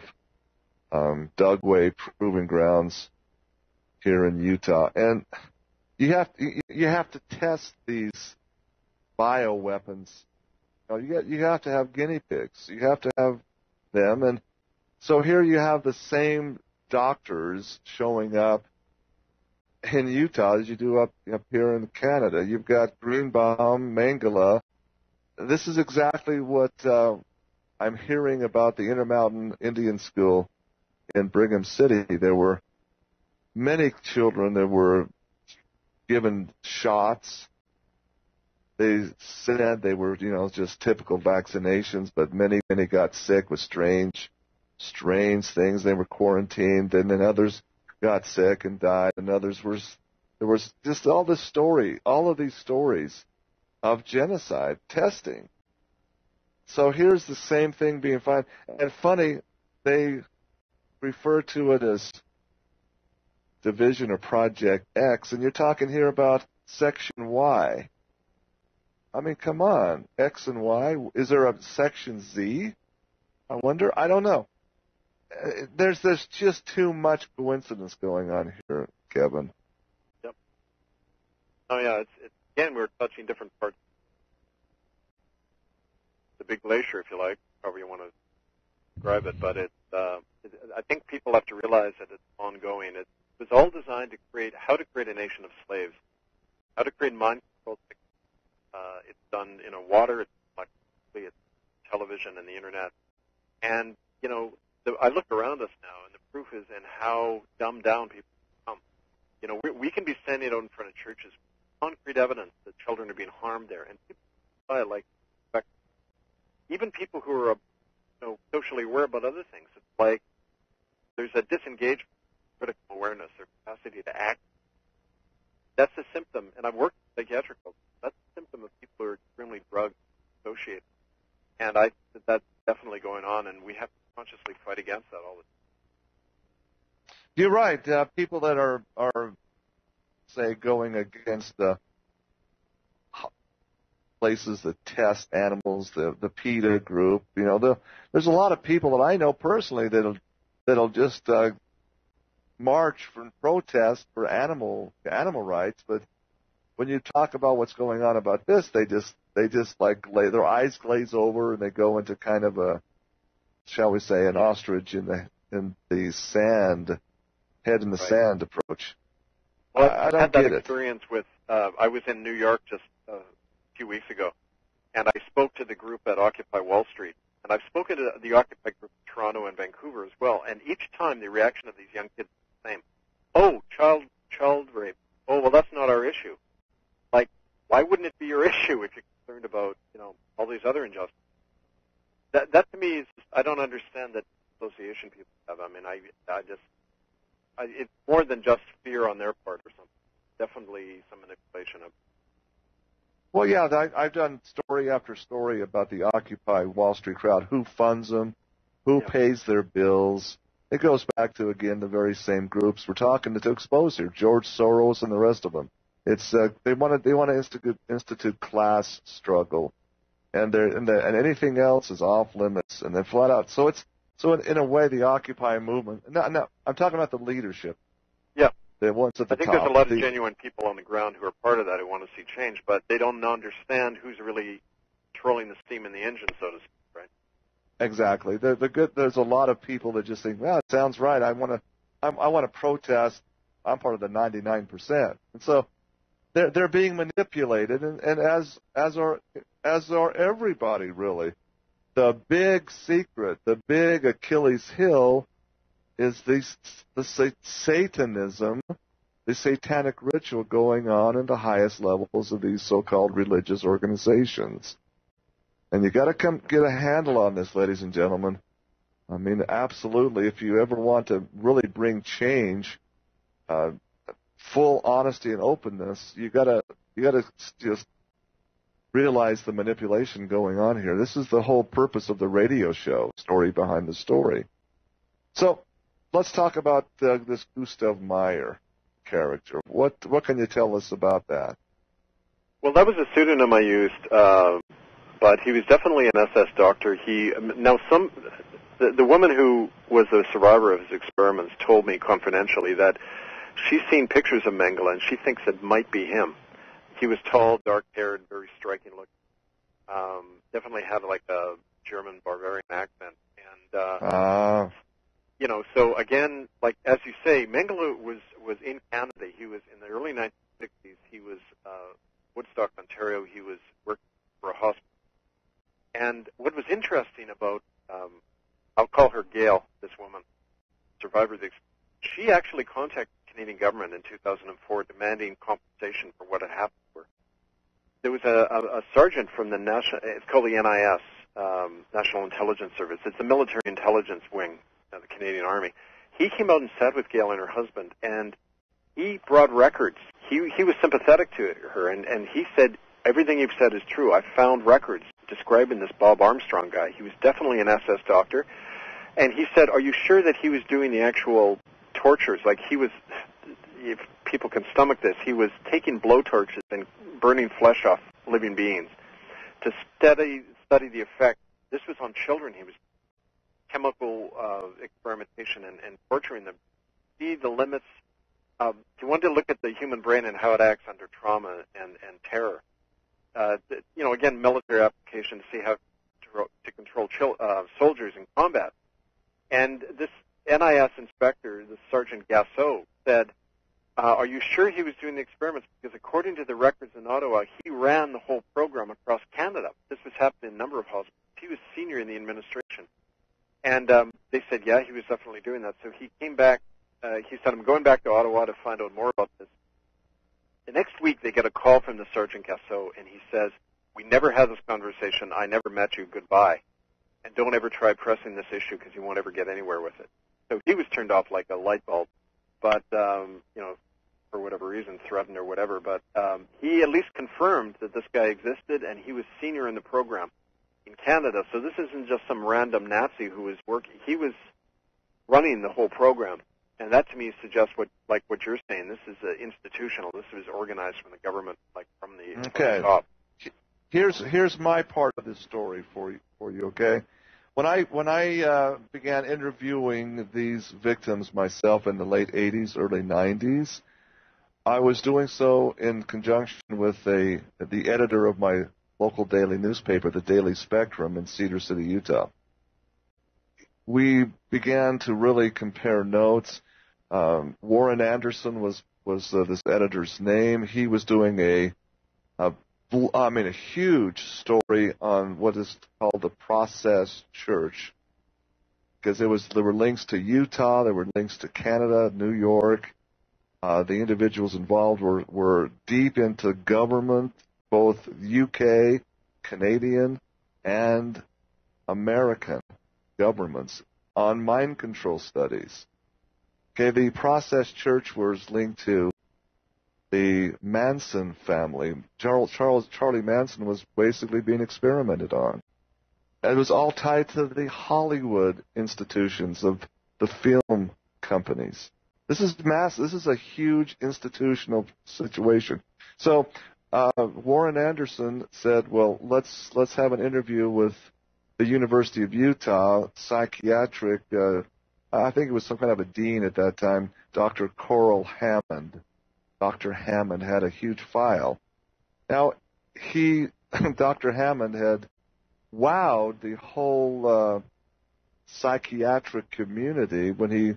Dugway Proving Grounds here in Utah. And you have to test these bioweapons. You have to have guinea pigs. You have to have them. And so here you have the same doctors showing up in Utah as you do up here in Canada. You've got Greenbaum, Mangala. This is exactly what I'm hearing about the Intermountain Indian School in Brigham City. There were many children that were given shots. They said they were, just typical vaccinations, but many got sick with strange things. They were quarantined, and then others got sick and died, and there was just all of these stories of genocide testing. So here's the same thing being found. And funny, they refer to it as Division or Project X, and you're talking here about Section Y. I mean, come on, X and Y. Is there a Section Z? I wonder. I don't know. There's just too much coincidence going on here, Kevin. Yep. Oh yeah, it's again, we're touching different parts. The big glacier, if you like, however you want to describe it. But I think people have to realize that it's ongoing. It was all designed to create a nation of slaves, how to create mind control. It's done in water, it's television and the internet, and I look around us now, and the proof is in how dumbed down people become. We can be standing out in front of churches with concrete evidence that children are being harmed there, and people even people who are socially aware about other things. It's like there's a disengagement, critical awareness, their capacity to act. That's a symptom, and I've worked in psychiatric folks. That's a symptom of people who are extremely drug associated, and that's definitely going on, and we have to consciously fight against that all the time. You're right. People that are say going against the places that test animals, the PETA group. There's a lot of people that I know personally that'll just march for protest for animal rights, but when you talk about what's going on about this, they just their eyes glaze over and they go into kind of a, shall we say, an ostrich in the sand, head in the sand approach. Well, I don't had that get experience with. I was in New York just a few weeks ago, and I spoke to the group at Occupy Wall Street, and I've spoken to the Occupy group in Toronto and Vancouver as well. And each time the reaction of these young kids is the same. Oh, child rape. Oh, well, that's not our issue. Like, why wouldn't it be your issue if you're concerned about all these other injustices? That to me is I don't understand that association people have. I mean, it's more than just fear on their part or something. Definitely some manipulation of. Well, yeah, I've done story after story about the Occupy Wall Street crowd, who funds them, who pays their bills. It goes back to, again, the very same groups we're talking to expose here, George Soros and the rest of them. It's they want to institute class struggle, and anything else is off limits, and then flat out. So in a way, the Occupy movement. No, I'm talking about the leadership. Yeah. The ones at the top. I think there's a lot of genuine people on the ground who are part of that who want to see change, but they don't understand who's really controlling the steam in the engine, so to speak, right? Exactly. There's a lot of people that just think, well, it sounds right. I want to protest. I'm part of the 99%, and so they're being manipulated, and as are everybody really. The big secret, the big Achilles heel, is the Satanism, the satanic ritual going on in the highest levels of these so-called religious organizations. And you got to get a handle on this, ladies and gentlemen. I mean, absolutely. If you ever want to really bring change, full honesty and openness, you got to just realize the manipulation going on here. This is the whole purpose of the radio show, Story Behind the Story. So let's talk about this Gustav Meyer character. What can you tell us about that? Well, that was a pseudonym I used, but he was definitely an SS doctor. The woman who was a survivor of his experiments told me confidentially that she's seen pictures of Mengele and she thinks it might be him. He was tall, dark-haired, very striking looking. Definitely had like a German barbarian accent, and so again, like as you say, Mengele was in Canada. He was in the early 1960s. He was Woodstock, Ontario. He was working for a hospital. And what was interesting about, I'll call her Gail, this woman, survivor of the experience, she actually contacted the Canadian government in 2004 demanding compensation for what had happened to her. There was a sergeant from the it's called the NIS, National Intelligence Service. It's the military intelligence wing of the Canadian Army. He came out and sat with Gail and her husband, and he brought records. He was sympathetic to her, and he said, everything you've said is true. I found records describing this Bob Armstrong guy. He was definitely an SS doctor. And he said, are you sure that he was doing the actual tortures? Like he was, if people can stomach this, he was taking blowtorches and burning flesh off living beings to study the effect. This was on children. He was chemical experimentation and torturing them. See the limits. If you want to look at the human brain and how it acts under trauma and terror, again, military application to see how to control soldiers in combat. And this NIS inspector, the Sergeant Gassot, said, are you sure he was doing the experiments? Because according to the records in Ottawa, he ran the whole program across Canada. This was happening in a number of hospitals. He was senior in the administration. And they said, yeah, he was definitely doing that. So he came back. He said, I'm going back to Ottawa to find out more about this. The next week, they get a call from the Sergeant Gassot, and he says, we never had this conversation. I never met you. Goodbye. And don't ever try pressing this issue because you won't ever get anywhere with it. So he was turned off like a light bulb, but, for whatever reason, threatened or whatever. But he at least confirmed that this guy existed, and he was senior in the program in Canada. So this isn't just some random Nazi who was working. He was running the whole program. And that, to me, suggests what you're saying. This is institutional. This was organized from the government, like from the top. Here's my part of this story for you. Okay, when I began interviewing these victims myself in the late 80s, early 90s, I was doing so in conjunction with the editor of my local daily newspaper, the Daily Spectrum, in Cedar City, Utah. We began to really compare notes. Warren Anderson was this editor's name. He was doing a huge story on what is called the Process Church, because there were links to Utah, there were links to Canada, New York. The individuals involved were deep into government, both UK, Canadian, and American governments on mind control studies. Okay, the Process Church was linked to the Manson family. Charlie Manson was basically being experimented on. It was all tied to the Hollywood institutions of the film companies. This is a huge institutional situation. So Warren Anderson said, well, let's have an interview with the University of Utah psychiatric, I think it was some kind of a dean at that time, Dr. Coral Hammond. Dr. Hammond had a huge file. Now, Dr. Hammond had wowed the whole psychiatric community when he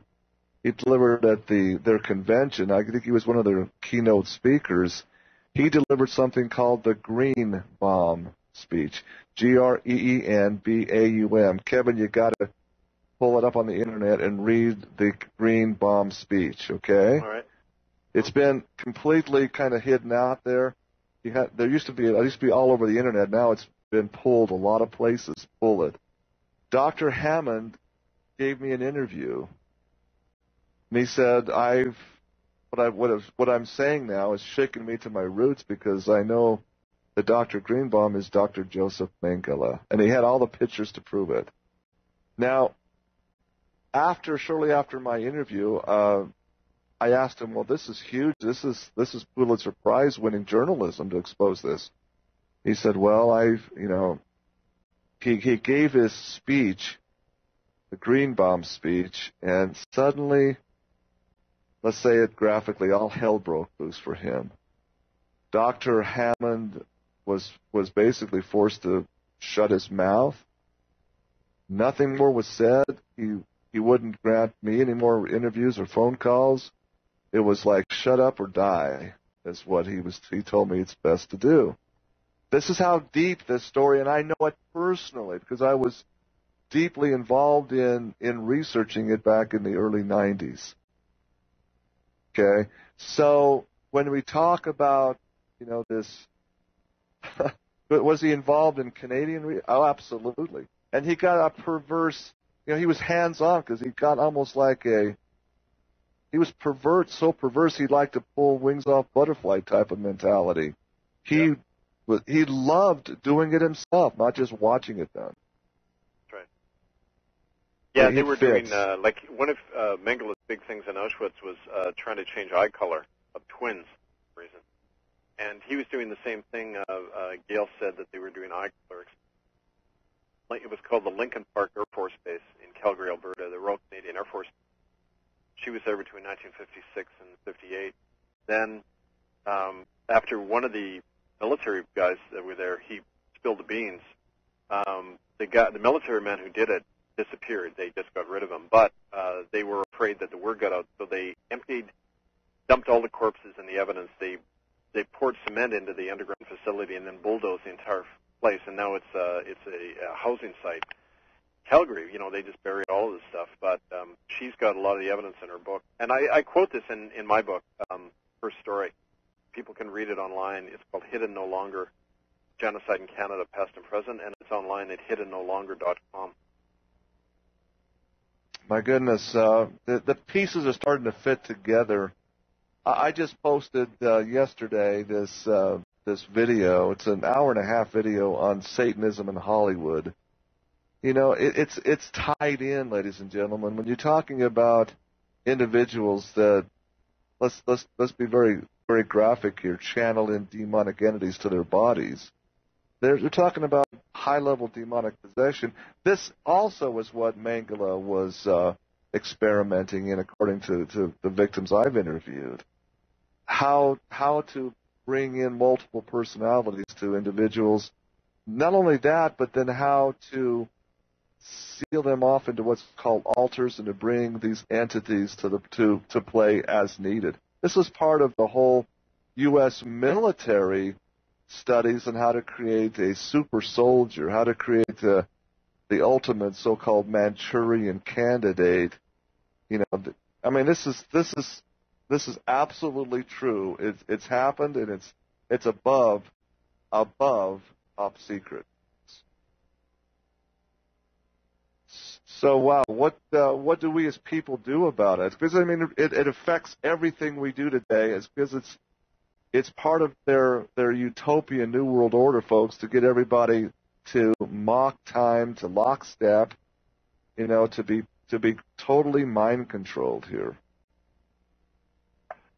delivered at their convention. I think he was one of their keynote speakers. He delivered something called the Green Bomb speech. Greenbaum. Kevin, you got to pull it up on the internet and read the Green Bomb speech, okay? All right. It's been completely kind of hidden out there. It used to be all over the internet. Now it's been pulled a lot of places. Pull it. Dr. Hammond gave me an interview, and he said, what I'm saying now is shaking me to my roots because I know that Dr. Greenbaum is Dr. Joseph Mengele, and he had all the pictures to prove it. Now, shortly after my interview, I asked him, well, this is huge. This is Pulitzer Prize-winning journalism to expose this. He said, well, he gave his speech, the Greenbaum speech, and suddenly, let's say it graphically, all hell broke loose for him. Dr. Hammond was basically forced to shut his mouth. Nothing more was said. He wouldn't grant me any more interviews or phone calls. It was like shut up or die is what he told me it's best to do. This is how deep this story, and I know it personally because I was deeply involved in researching it back in the early 90s. Okay? So when we talk about, this, was he involved in Canadian? Oh, absolutely. And he got a perverse, he was hands-on because he got almost like he was so perverse he'd like to pull wings off butterfly type of mentality. He loved doing it himself, not just watching it done. That's right. Yeah, they were doing, like one of Mengele's big things in Auschwitz was trying to change eye color of twins for reason. And he was doing the same thing. Gail said that they were doing eye color. It was called the Lincoln Park Air Force Base in Calgary, Alberta, the Royal Canadian Air Force. She was there between 1956 and 58. Then, after one of the military guys that were there, he spilled the beans. The military man who did it disappeared. They just got rid of him. But they were afraid that the word got out, so they dumped all the corpses and the evidence. They poured cement into the underground facility and then bulldozed the entire place. And now it's a housing site. Calgary, they just buried all of this stuff. But she's got a lot of the evidence in her book. And I quote this in my book, her story. People can read it online. It's called Hidden No Longer, Genocide in Canada, Past and Present, and it's online at hiddennolonger.com. My goodness, the pieces are starting to fit together. I just posted yesterday this video. It's an hour-and-a-half video on Satanism in Hollywood. It's tied in, ladies and gentlemen. When you're talking about individuals that, let's be very, very graphic here, channel in demonic entities to their bodies. They're talking about high-level demonic possession. This also is what Mengele was experimenting in, according to the victims I've interviewed. How to bring in multiple personalities to individuals. Not only that, but then how to seal them off into what's called altars and to bring these entities to play as needed. This was part of the whole U.S. military studies on how to create a super soldier, how to create the ultimate so-called Manchurian candidate. This is absolutely true. It's happened, and it's above top secret. So wow, what do we as people do about it? Because it affects everything we do today. It's because it's part of their utopia new world order, folks, to get everybody to mock time, to lockstep, to be totally mind controlled here.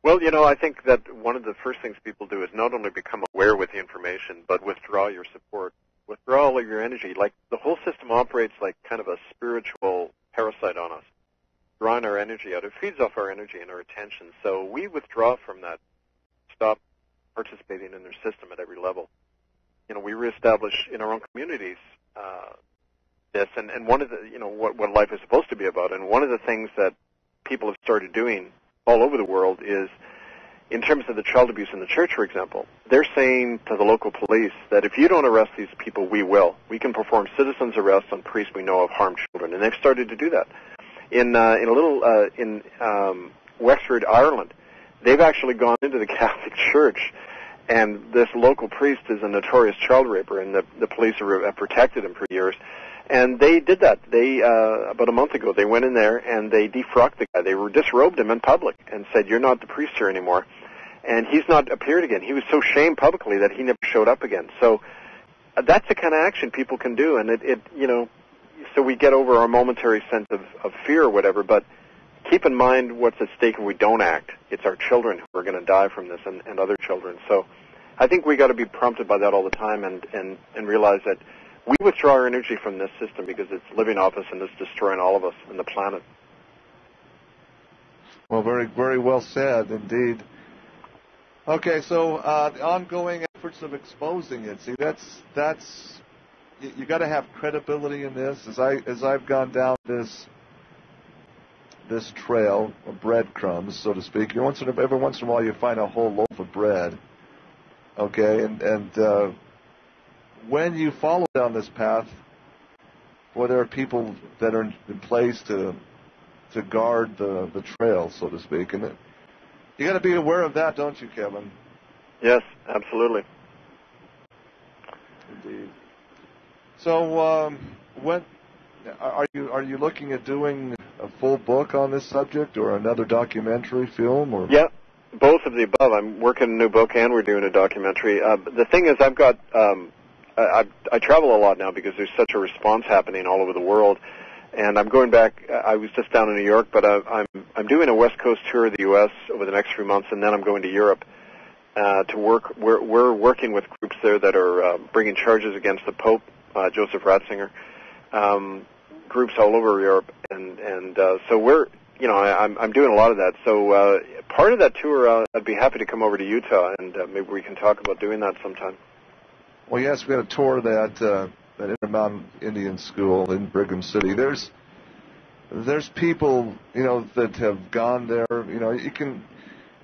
Well, I think that one of the first things people do is not only become aware with the information, but withdraw your support, withdraw all of your energy. Like the whole system operates like kind of a spiritual parasite on us, drawing our energy out. It feeds off our energy and our attention. So we withdraw from that, stop participating in their system at every level. We reestablish in our own communities this, and one of the, what life is supposed to be about. And one of the things that people have started doing all over the world is, in terms of the child abuse in the church, for example, they're saying to the local police that if you don't arrest these people, we will. We can perform citizens' arrests on priests we know have harmed children, and they've started to do that. In Wexford, Ireland, they've actually gone into the Catholic Church, and this local priest is a notorious child raper, and the police have protected him for years. And they did that. They about a month ago, they went in there and they defrocked the guy. They disrobed him in public and said, "You're not the priest here anymore." And he's not appeared again. He was so shamed publicly that he never showed up again. So that's the kind of action people can do, and so we get over our momentary sense of fear or whatever. But keep in mind what's at stake if we don't act. It's our children who are going to die from this, and other children. So I think we got to be prompted by that all the time, and realize that we withdraw our energy from this system because it's living off us and it's destroying all of us and the planet. Well, very, very well said indeed. Okay, so the ongoing efforts of exposing it. See, that's you got to have credibility in this. As I've gone down this trail of breadcrumbs, so to speak, every once in a while you find a whole loaf of bread. Okay, and when you follow down this path, well, there are people that are in place to guard the trail, so to speak, and you got to be aware of that, don't you, Kevin? Yes, absolutely. Indeed. So, when are you looking at doing a full book on this subject, or another documentary film, or? Yeah, both of the above. I'm working a new book, and we're doing a documentary. The thing is, I've got I travel a lot now because there's such a response happening all over the world. And I'm going back. I was just down in New York, but I'm doing a West Coast tour of the U.S. over the next few months, and then I'm going to Europe to work. We're working with groups there that are bringing charges against the Pope, Joseph Ratzinger, groups all over Europe, and so we're, I'm doing a lot of that. So part of that tour, I'd be happy to come over to Utah, and maybe we can talk about doing that sometime. Well, yes, we had a tour of that Intermountain Indian School in Brigham City. There's people, that have gone there.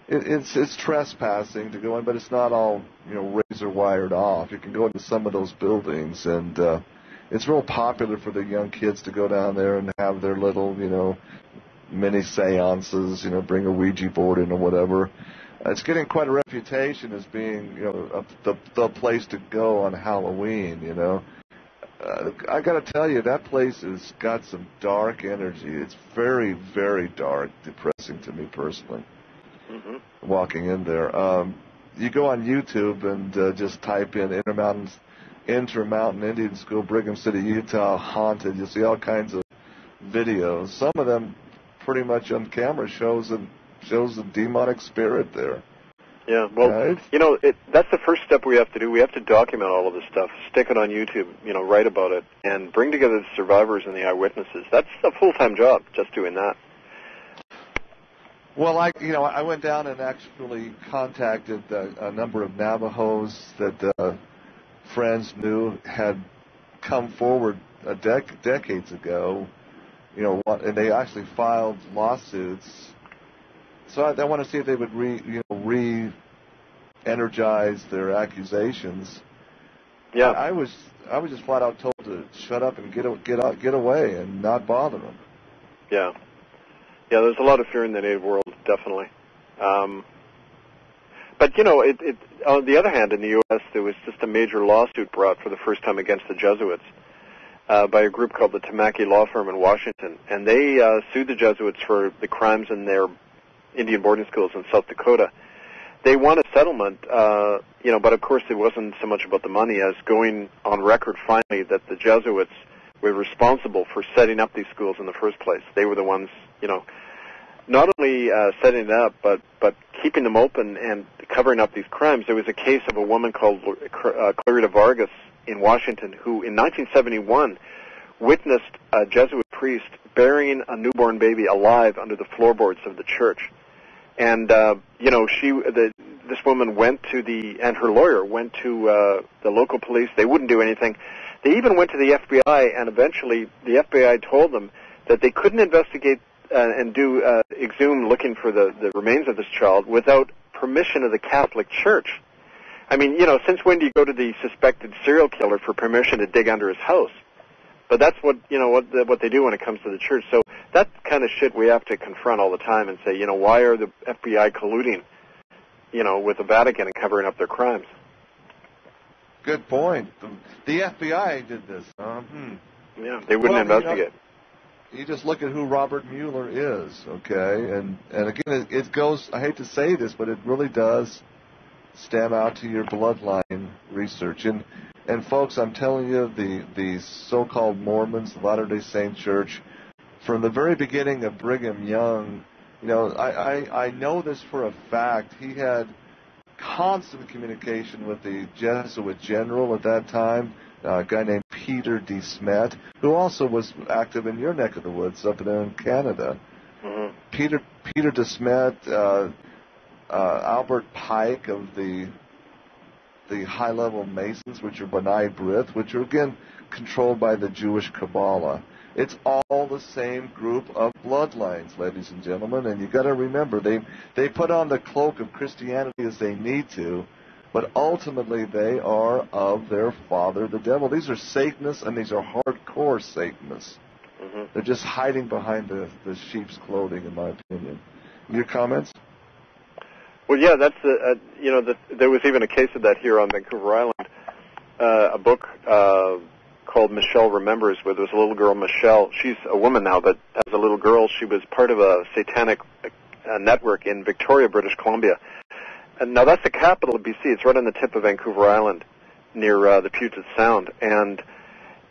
It's trespassing to go in, but it's not all, razor wired off. You can go into some of those buildings, and it's real popular for the young kids to go down there and have their little, mini seances, bring a Ouija board in or whatever. It's getting quite a reputation as being, the place to go on Halloween, I got to tell you, that place has got some dark energy. It's very, very dark, depressing to me personally, walking in there. You go on YouTube and just type in Intermountain Indian School, Brigham City, Utah, haunted. You'll see all kinds of videos. Some of them pretty much on camera shows a demonic spirit there. Yeah, well, right? That's the first step we have to do. We have to document all of this stuff, stick it on YouTube, write about it, and bring together the survivors and the eyewitnesses. That's a full-time job, just doing that. Well, I went down and actually contacted a number of Navajos that friends knew had come forward decades ago, and they actually filed lawsuits. So I want to see if they would re-energize their accusations. Yeah, I was just flat out told to shut up and get away and not bother them. Yeah. There's a lot of fear in the Native world, definitely. But on the other hand, in the U.S., there was just a major lawsuit brought for the first time against the Jesuits by a group called the Tamaki Law Firm in Washington, and they sued the Jesuits for the crimes in their Indian boarding schools in South Dakota. They won a settlement, but of course it wasn't so much about the money as going on record finally that the Jesuits were responsible for setting up these schools in the first place. They were the ones, not only setting it up, but keeping them open and covering up these crimes. There was a case of a woman called Clarita Vargas in Washington who, in 1971, witnessed a Jesuit priest burying a newborn baby alive under the floorboards of the church. And this woman went to and her lawyer went to the local police. They wouldn't do anything. They even went to the FBI, and eventually the FBI told them that they couldn't investigate and do exhume looking for the remains of this child without permission of the Catholic Church. I mean, since when do you go to the suspected serial killer for permission to dig under his house? But that's what they do when it comes to the church. So that kind of shit we have to confront all the time and say, why are the FBI colluding, with the Vatican and covering up their crimes? Good point. The FBI did this. Yeah, they wouldn't investigate. You just look at who Robert Mueller is, okay? And again, it goes, I hate to say this, but it really does stem out to your bloodline research. And folks, I'm telling you, the so-called Mormons, the Latter-day Saint Church, from the very beginning of Brigham Young, I know this for a fact. He had constant communication with the Jesuit general at that time, a guy named Peter de Smet, who also was active in your neck of the woods up there in Canada. Mm-hmm. Peter de Smet, Albert Pike of the high-level Masons, which are B'nai B'rith, which are, again, controlled by the Jewish Kabbalah. It's all the same group of bloodlines, ladies and gentlemen, and you've got to remember, they put on the cloak of Christianity as they need to, but ultimately they are of their father, the devil. These are Satanists, and these are hardcore Satanists. Mm-hmm. They're just hiding behind the sheep's clothing, in my opinion. Your comments? Well, yeah, that's there was even a case of that here on Vancouver Island. A book called Michelle Remembers, where there was a little girl, Michelle. She's a woman now, but as a little girl, she was part of a satanic network in Victoria, British Columbia. And now that's the capital of BC. It's right on the tip of Vancouver Island, near the Puget Sound, and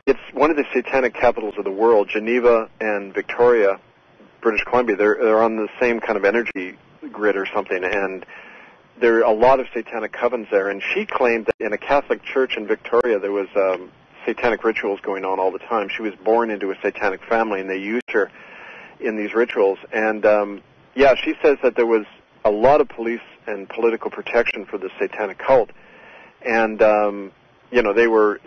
it's one of the satanic capitals of the world. Geneva and Victoria, British Columbia, they're on the same kind of energy grid or something, and there are a lot of satanic covens there. And she claimed that in a Catholic church in Victoria there was satanic rituals going on all the time. She was born into a satanic family, and they used her in these rituals. And she says that there was a lot of police and political protection for the satanic cult, and they were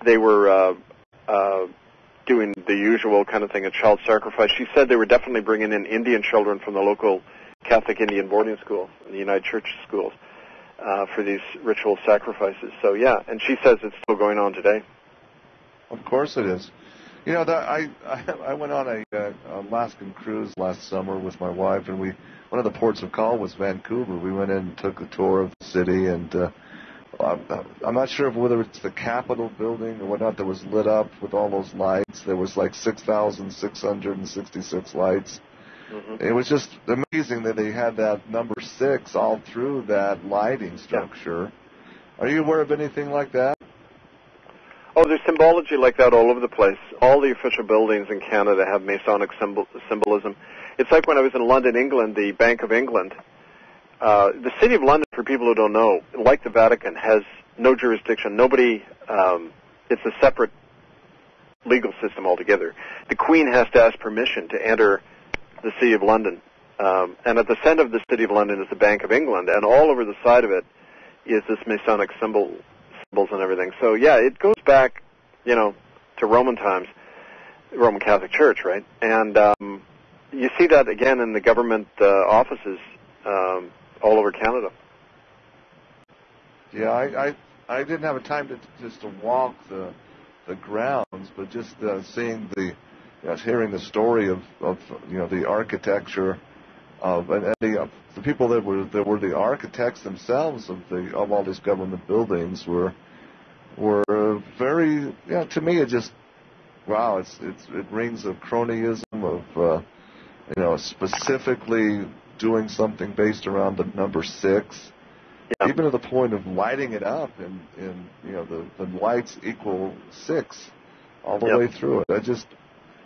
doing the usual kind of thing, a child sacrifice. She said they were definitely bringing in Indian children from the local Catholic Indian boarding schools, the United Church schools, for these ritual sacrifices. So yeah, and she says it's still going on today. Of course it is. I went on a Alaskan cruise last summer with my wife, and one of the ports of call was Vancouver. We went in and took a tour of the city, and I'm not sure whether it's the Capitol building or whatnot that was lit up with all those lights. There was like 6,666 lights. Mm-hmm. It was just amazing that they had that number 6 all through that lighting structure. Yeah. Are you aware of anything like that? Oh, there's symbology like that all over the place. All the official buildings in Canada have Masonic symbolism. It's like when I was in London, England, the Bank of England. The City of London, for people who don't know, like the Vatican, has no jurisdiction. Nobody, it's a separate legal system altogether. The Queen has to ask permission to enter the City of London. And at the center of the City of London is the Bank of England, and all over the side of it is this Masonic symbols and everything. So, yeah, it goes back, to Roman times, Roman Catholic Church, right? And you see that again in the government offices all over Canada. Yeah, I didn't have a time to walk the grounds, but just seeing hearing the story of the architecture of the people that were the architects themselves of all these government buildings were very, to me it just it rings of cronyism, of specifically doing something based around the number 6. Yeah. Even to the point of lighting it up, and the lights equal 6 all the way through it. I just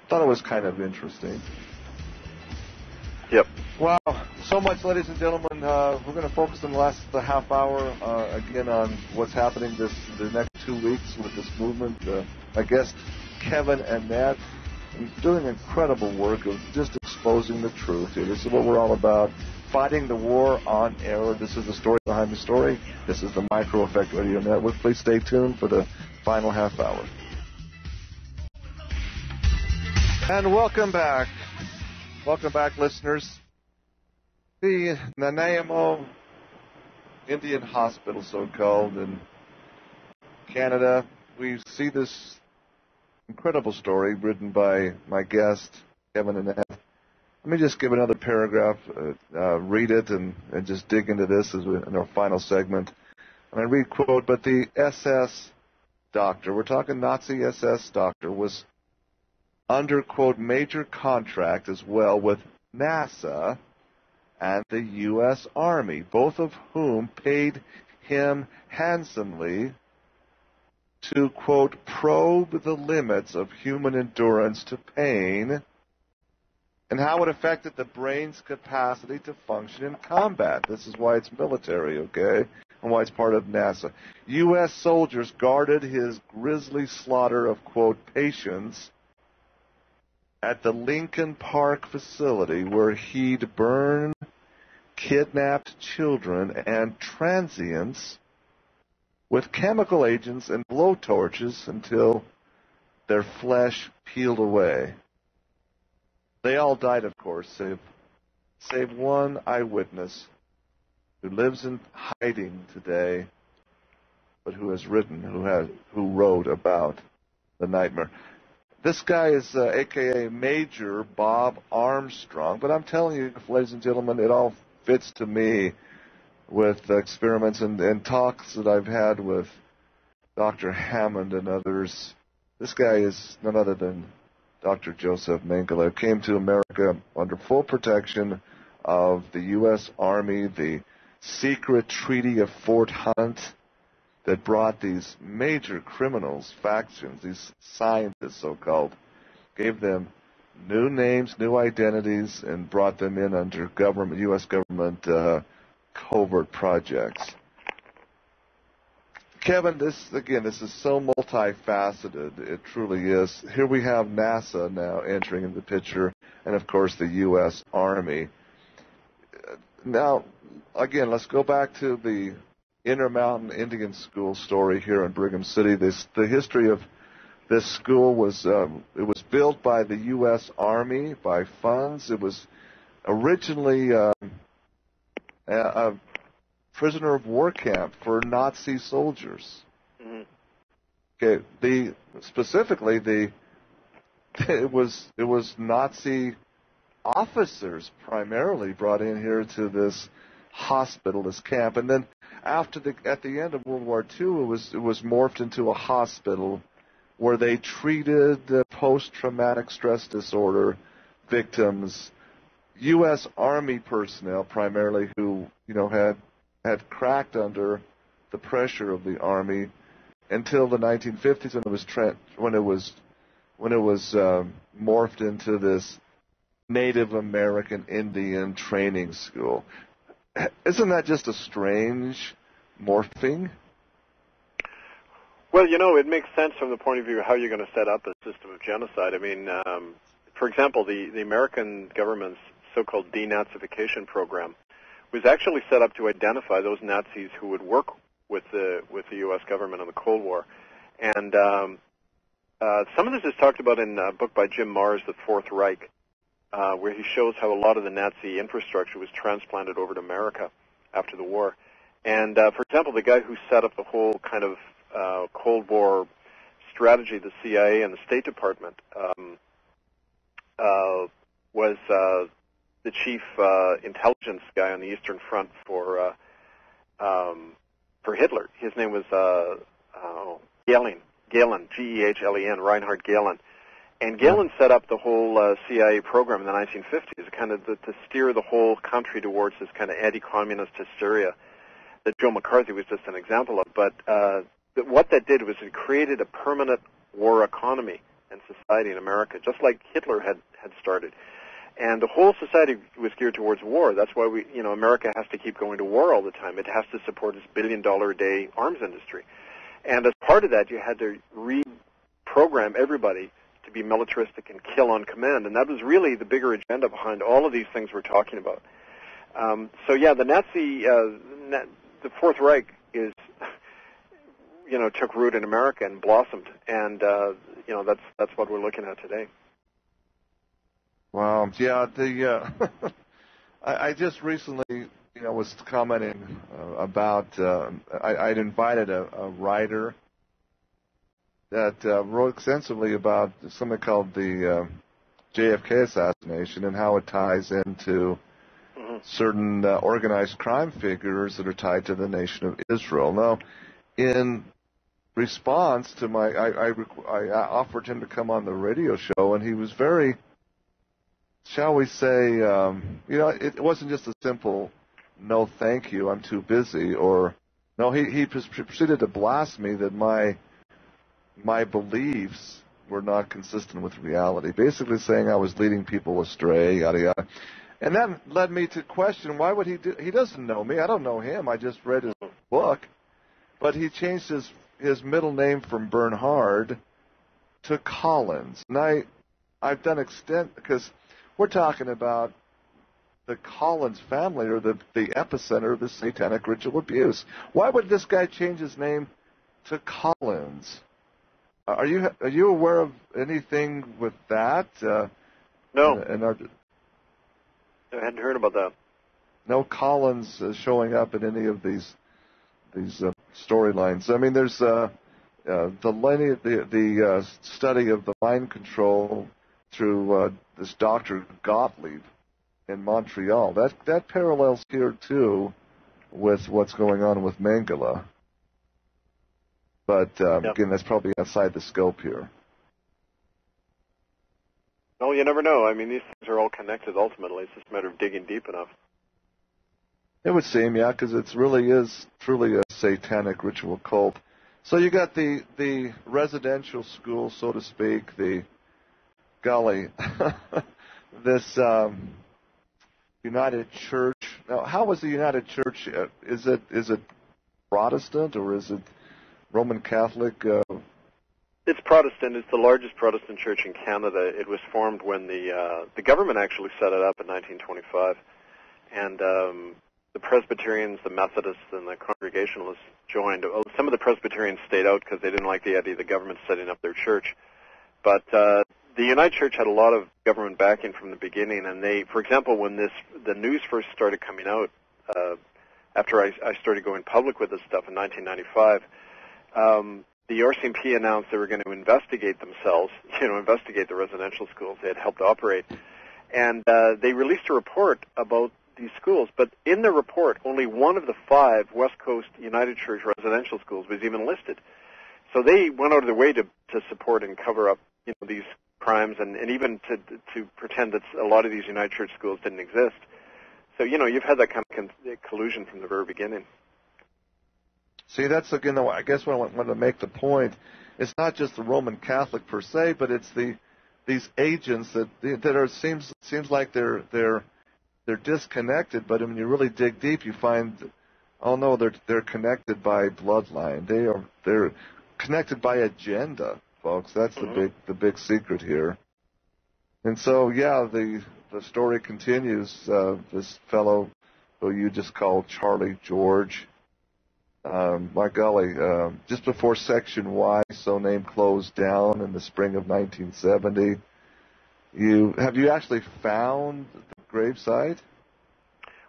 thought it was kind of interesting. Yep. Wow, so much, ladies and gentlemen. We're going to focus in the last half hour again on what's happening the next 2 weeks with this movement. My guest, Kevin Annett, doing incredible work of just exposing the truth here. This is what we're all about, fighting the war on error. This is the story behind the story. This is the Micro Effect Radio Network. Please stay tuned for the final half hour. And welcome back. Welcome back, listeners. The Nanaimo Indian Hospital, so-called, in Canada. We see this incredible story written by my guest, Kevin Annett. Let me just give another paragraph, read it, and just dig into this in our final segment. And I read, quote, but the SS doctor, we're talking Nazi SS doctor, was under, quote, major contract as well with NASA and the U.S. Army, both of whom paid him handsomely to, quote, probe the limits of human endurance to pain and how it affected the brain's capacity to function in combat. This is why it's military, okay, and why it's part of NASA. U.S. soldiers guarded his grisly slaughter of, quote, patients at the Lincoln Park facility where he'd burn kidnapped children and transients with chemical agents and blowtorches until their flesh peeled away. They all died, of course, save one eyewitness who lives in hiding today, but who has who wrote about the nightmare. This guy is a.k.a. Major Bob Armstrong, but I'm telling you, ladies and gentlemen, it all fits to me with experiments and talks that I've had with Dr. Hammond and others. This guy is none other than Dr. Joseph Mengele, who came to America under full protection of the U.S. Army, the secret treaty of Fort Hunt that brought these major criminals, factions, these scientists, so-called, gave them new names, new identities, and brought them in under U.S. government covert projects. Kevin, this is so multifaceted. It truly is. Here we have NASA now entering into the picture, and of course the U.S. Army. Now, again, let's go back to the Intermountain Indian School story here in Brigham City. The history of this school was built by the U.S. Army by funds. It was originally a prisoner of war camp for Nazi soldiers. Mm-hmm. Okay, it was Nazi officers primarily brought in here to this hospital, this camp, and then at the end of World War II, it was morphed into a hospital where they treated post-traumatic stress disorder victims, U.S. Army personnel primarily, who had cracked under the pressure of the Army until the 1950s when it was morphed into this Native American Indian training school. Isn't that just a strange morphing? Well, it makes sense from the point of view of how you're going to set up a system of genocide. I mean, for example, the American government's so-called denazification program was actually set up to identify those Nazis who would work with the U.S. government in the Cold War. And some of this is talked about in a book by Jim Marrs, The Fourth Reich, where he shows how a lot of the Nazi infrastructure was transplanted over to America after the war. And, for example, the guy who set up the whole kind of Cold War strategy, the CIA and the State Department, was the chief intelligence guy on the Eastern Front for Hitler. His name was Gehlen, G-E-H-L-E-N, Reinhard Gehlen. And Gehlen set up the whole CIA program in the 1950s, kind of to steer the whole country towards this kind of anti-communist hysteria that Joe McCarthy was just an example of. But what that did was it created a permanent war economy and society in America, just like Hitler had started. And the whole society was geared towards war. That's why America has to keep going to war all the time. It has to support its billion-dollar-a-day arms industry. And as part of that, you had to reprogram everybody to be militaristic and kill on command. And that was really the bigger agenda behind all of these things we're talking about. The Fourth Reich took root in America and blossomed. And, that's what we're looking at today. Wow. Yeah. I just recently, was commenting about. I'd invited a writer that wrote extensively about something called the JFK assassination and how it ties into certain organized crime figures that are tied to the nation of Israel. Now, in response to I offered him to come on the radio show, and he was very, shall we say, it wasn't just a simple, no thank you, I'm too busy, or, no, he proceeded to blast me that my beliefs were not consistent with reality, basically saying I was leading people astray, yada, yada. And that led me to question, why would he doesn't know me, I don't know him, I just read his book, but he changed his middle name from Bernhard to Collins. And I've done because we're talking about the Collins family, or the epicenter of the satanic ritual abuse. Why would this guy change his name to Collins? Are you aware of anything with that? No. I hadn't heard about that. No Collins showing up in any of these storylines. I mean, there's the study of the mind control through this Dr. Gottlieb in Montreal. That parallels here too with what's going on with Mengele. But again, that's probably outside the scope here. No, you never know. I mean, these things are all connected ultimately. It's just a matter of digging deep enough. It would seem, yeah, because it really is truly a satanic ritual cult. So you got the residential school, so to speak, this United Church. Now, how is the United Church? Is it Protestant or is it Roman Catholic? It's Protestant. It's the largest Protestant church in Canada. It was formed when the government actually set it up in 1925, and the Presbyterians, the Methodists, and the Congregationalists joined. Some of the Presbyterians stayed out because they didn't like the idea of the government setting up their church. But the United Church had a lot of government backing from the beginning, and they, for example, when the news first started coming out, after I started going public with this stuff in 1995, the RCMP announced they were going to investigate themselves, investigate the residential schools they had helped operate. And they released a report about these schools, but in the report, only one of the 5 West Coast United Church residential schools was even listed. So they went out of their way to support and cover up, these crimes, and even to pretend that a lot of these United Church schools didn't exist. So, you've had that kind of collusion from the very beginning. See, that's, again, I guess what I want to make the point, it's not just the Roman Catholic per se, but it's these agents that are seems like they're disconnected, but when you really dig deep, you find, oh no, they're connected by bloodline. They're connected by agenda, folks. That's the big secret here. And so, yeah, the story continues. This fellow who you just called Charlie George, my golly, just before Section Y, so named, closed down in the spring of 1970. Have you actually found the gravesite?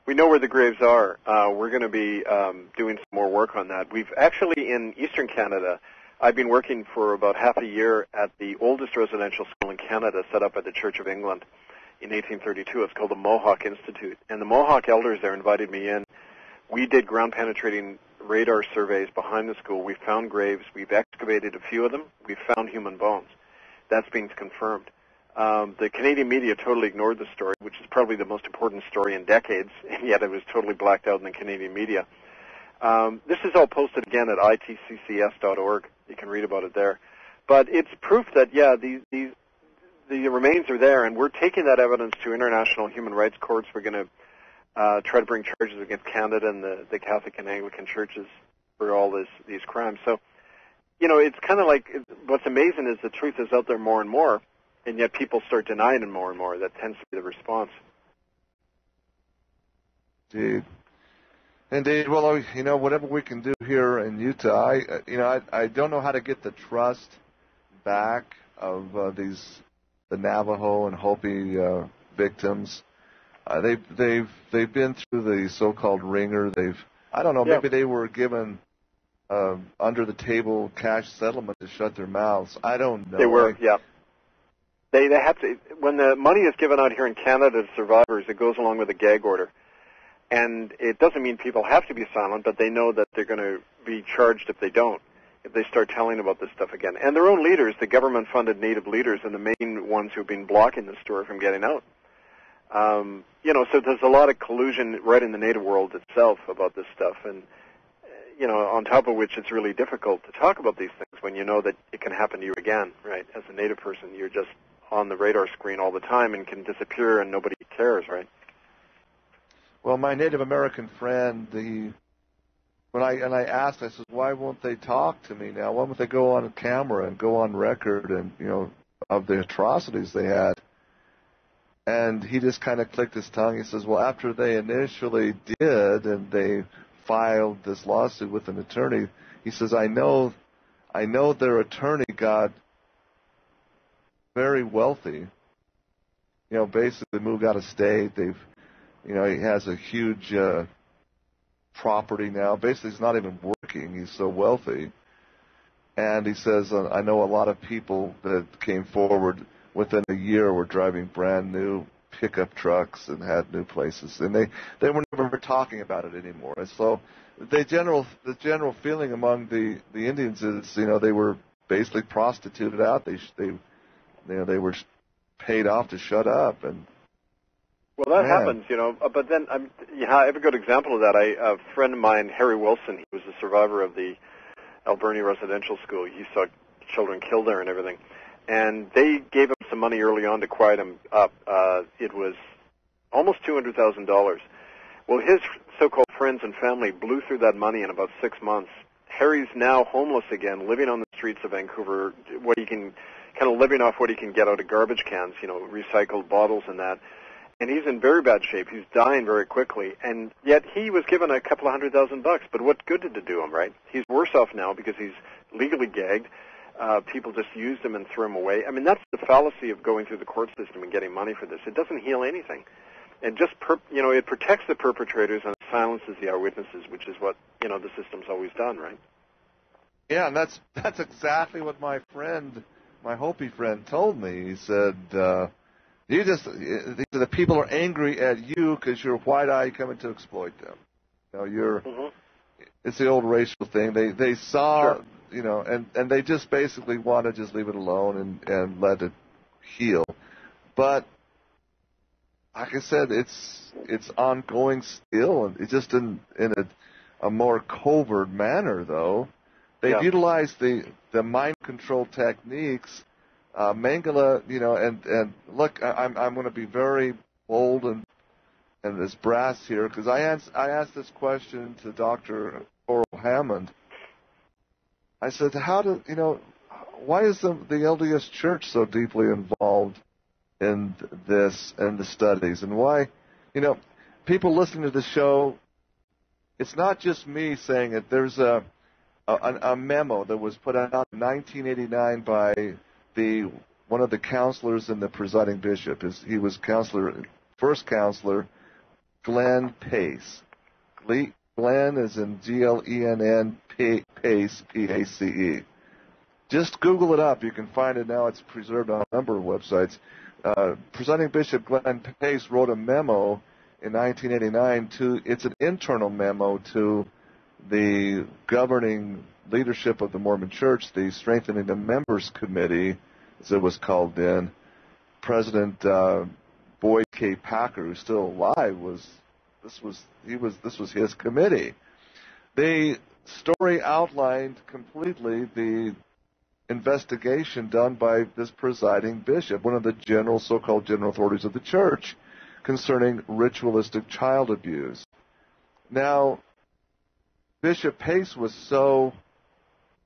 We know where the graves are. We're going to be doing some more work on that. We've actually, in Eastern Canada, I've been working for about half a year at the oldest residential school in Canada, set up by the Church of England in 1832. It's called the Mohawk Institute. And the Mohawk elders there invited me in. We did ground-penetrating radar surveys behind the school. We found graves. We've excavated a few of them. We've found human bones. That's been confirmed. The Canadian media totally ignored the story, which is probably the most important story in decades, and yet it was totally blacked out in the Canadian media. This is all posted again at itccs.org. You can read about it there. But it's proof that, yeah, the remains are there, and we're taking that evidence to international human rights courts. We're going to try to bring charges against Canada and the Catholic and Anglican churches for all these crimes. So, it's kind of like, what's amazing is the truth is out there more and more, and yet people start denying it more and more. That tends to be the response. Indeed. Well, whatever we can do here in Utah, I don't know how to get the trust back of the Navajo and Hopi victims. They've been through the so-called ringer. I don't know, maybe they were given under the table cash settlement to shut their mouths. I don't know. They were, yeah. They have to. When the money is given out here in Canada to survivors, it goes along with a gag order. And it doesn't mean people have to be silent, but they know that they're going to be charged if they don't, if they start telling about this stuff again. And their own leaders, the government-funded Native leaders, are the main ones who've been blocking the story from getting out. So there's a lot of collusion right in the Native world itself about this stuff. And, on top of which it's really difficult to talk about these things when you know that it can happen to you again, right? As a Native person, you're just on the radar screen all the time and can disappear and nobody cares, right? Well, my Native American friend, when I asked, I said, why won't they talk to me now? Why won't they go on camera and go on record and, of the atrocities they had? And he just kind of clicked his tongue. He says, well, after they initially did and they filed this lawsuit with an attorney, he says, I know their attorney got very wealthy, basically moved out of state. He has a huge property now. Basically, he's not even working. He's so wealthy. And he says, I know a lot of people that came forward within a year were driving brand new pickup trucks and had new places. And they were never talking about it anymore. And so the general feeling among the Indians is, they were basically prostituted out. They were paid off to shut up. And well, that happens, But then I have a good example of that. A friend of mine, Harry Wilson, he was a survivor of the Alberni residential school. He saw children killed there and everything. And they gave him some money early on to quiet him up. It was almost $200,000. Well, his so-called friends and family blew through that money in about 6 months. Harry's now homeless again, living on the streets of Vancouver, living off what he can get out of garbage cans, recycled bottles and that. And he's in very bad shape. He's dying very quickly. And yet he was given a couple of $100,000. But what good did it do him, right? He's worse off now because he's legally gagged. People just used him and threw him away. I mean, that's the fallacy of going through the court system and getting money for this. It doesn't heal anything. And just, it protects the perpetrators and silences the eyewitnesses, which is what, the system's always done, right? Yeah, and that's exactly what my Hopi friend told me. He said, the people are angry at you because you're white-eye coming to exploit them. It's the old racial thing. They saw, sure. And they just basically want to just leave it alone and let it heal. But like I said, it's ongoing still, and it's just in a more covert manner, though. They've utilized the mind control techniques. Mengele, and look, I'm going to be very bold and this brass here because I asked this question to Dr. Oral Hammond. I said, why is the LDS Church so deeply involved in this and the studies, and why, people listening to the show, it's not just me saying it. There's a memo that was put out in 1989 by one of the counselors and the presiding bishop. He was first counselor, Glenn Pace. Glenn is in Glenn Pace, Pace. Just Google it up. You can find it now. It's preserved on a number of websites. Presiding Bishop Glenn Pace wrote a memo in 1989 it's an internal memo to the governing leadership of the Mormon Church, the Strengthening the Members Committee, as it was called then. President Boyd K. Packer, who's still alive, this was his committee. The story outlined completely the investigation done by this presiding bishop, one of the so-called general authorities of the church, concerning ritualistic child abuse. Now, Bishop Pace was so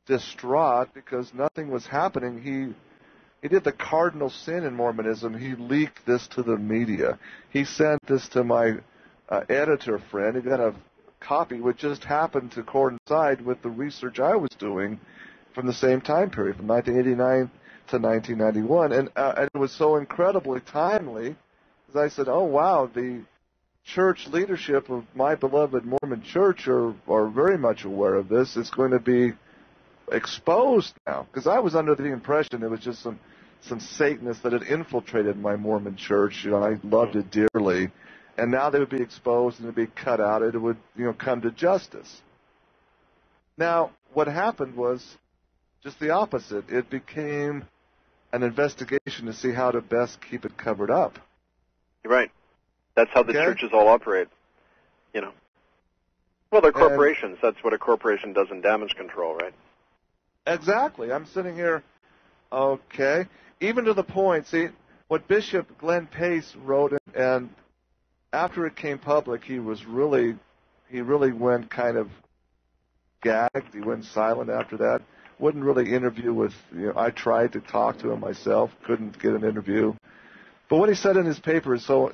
distraught because nothing was happening. He did the cardinal sin in Mormonism. He leaked this to the media. He sent this to my editor friend. He got a copy which just happened to coincide with the research I was doing from the same time period, from 1989 to 1991. And it was so incredibly timely, as I said, oh, wow, the church leadership of my beloved Mormon church are very much aware of this. It's going to be exposed now, because I was under the impression it was just some Satanists that had infiltrated my Mormon church. I loved it dearly, and now they would be exposed and it would be cut out. It would, come to justice. Now, what happened was just the opposite. It became an investigation to see how to best keep it covered up. You're right. That's how the churches all operate. Well, they're corporations. That's what a corporation does in damage control, right? Exactly. I'm sitting here, okay, even to the point, see, what Bishop Glenn Pace wrote, and after it came public, he really went kind of gagged. He went silent after that. Wouldn't really interview with, I tried to talk to him myself, couldn't get an interview. But what he said in his paper is so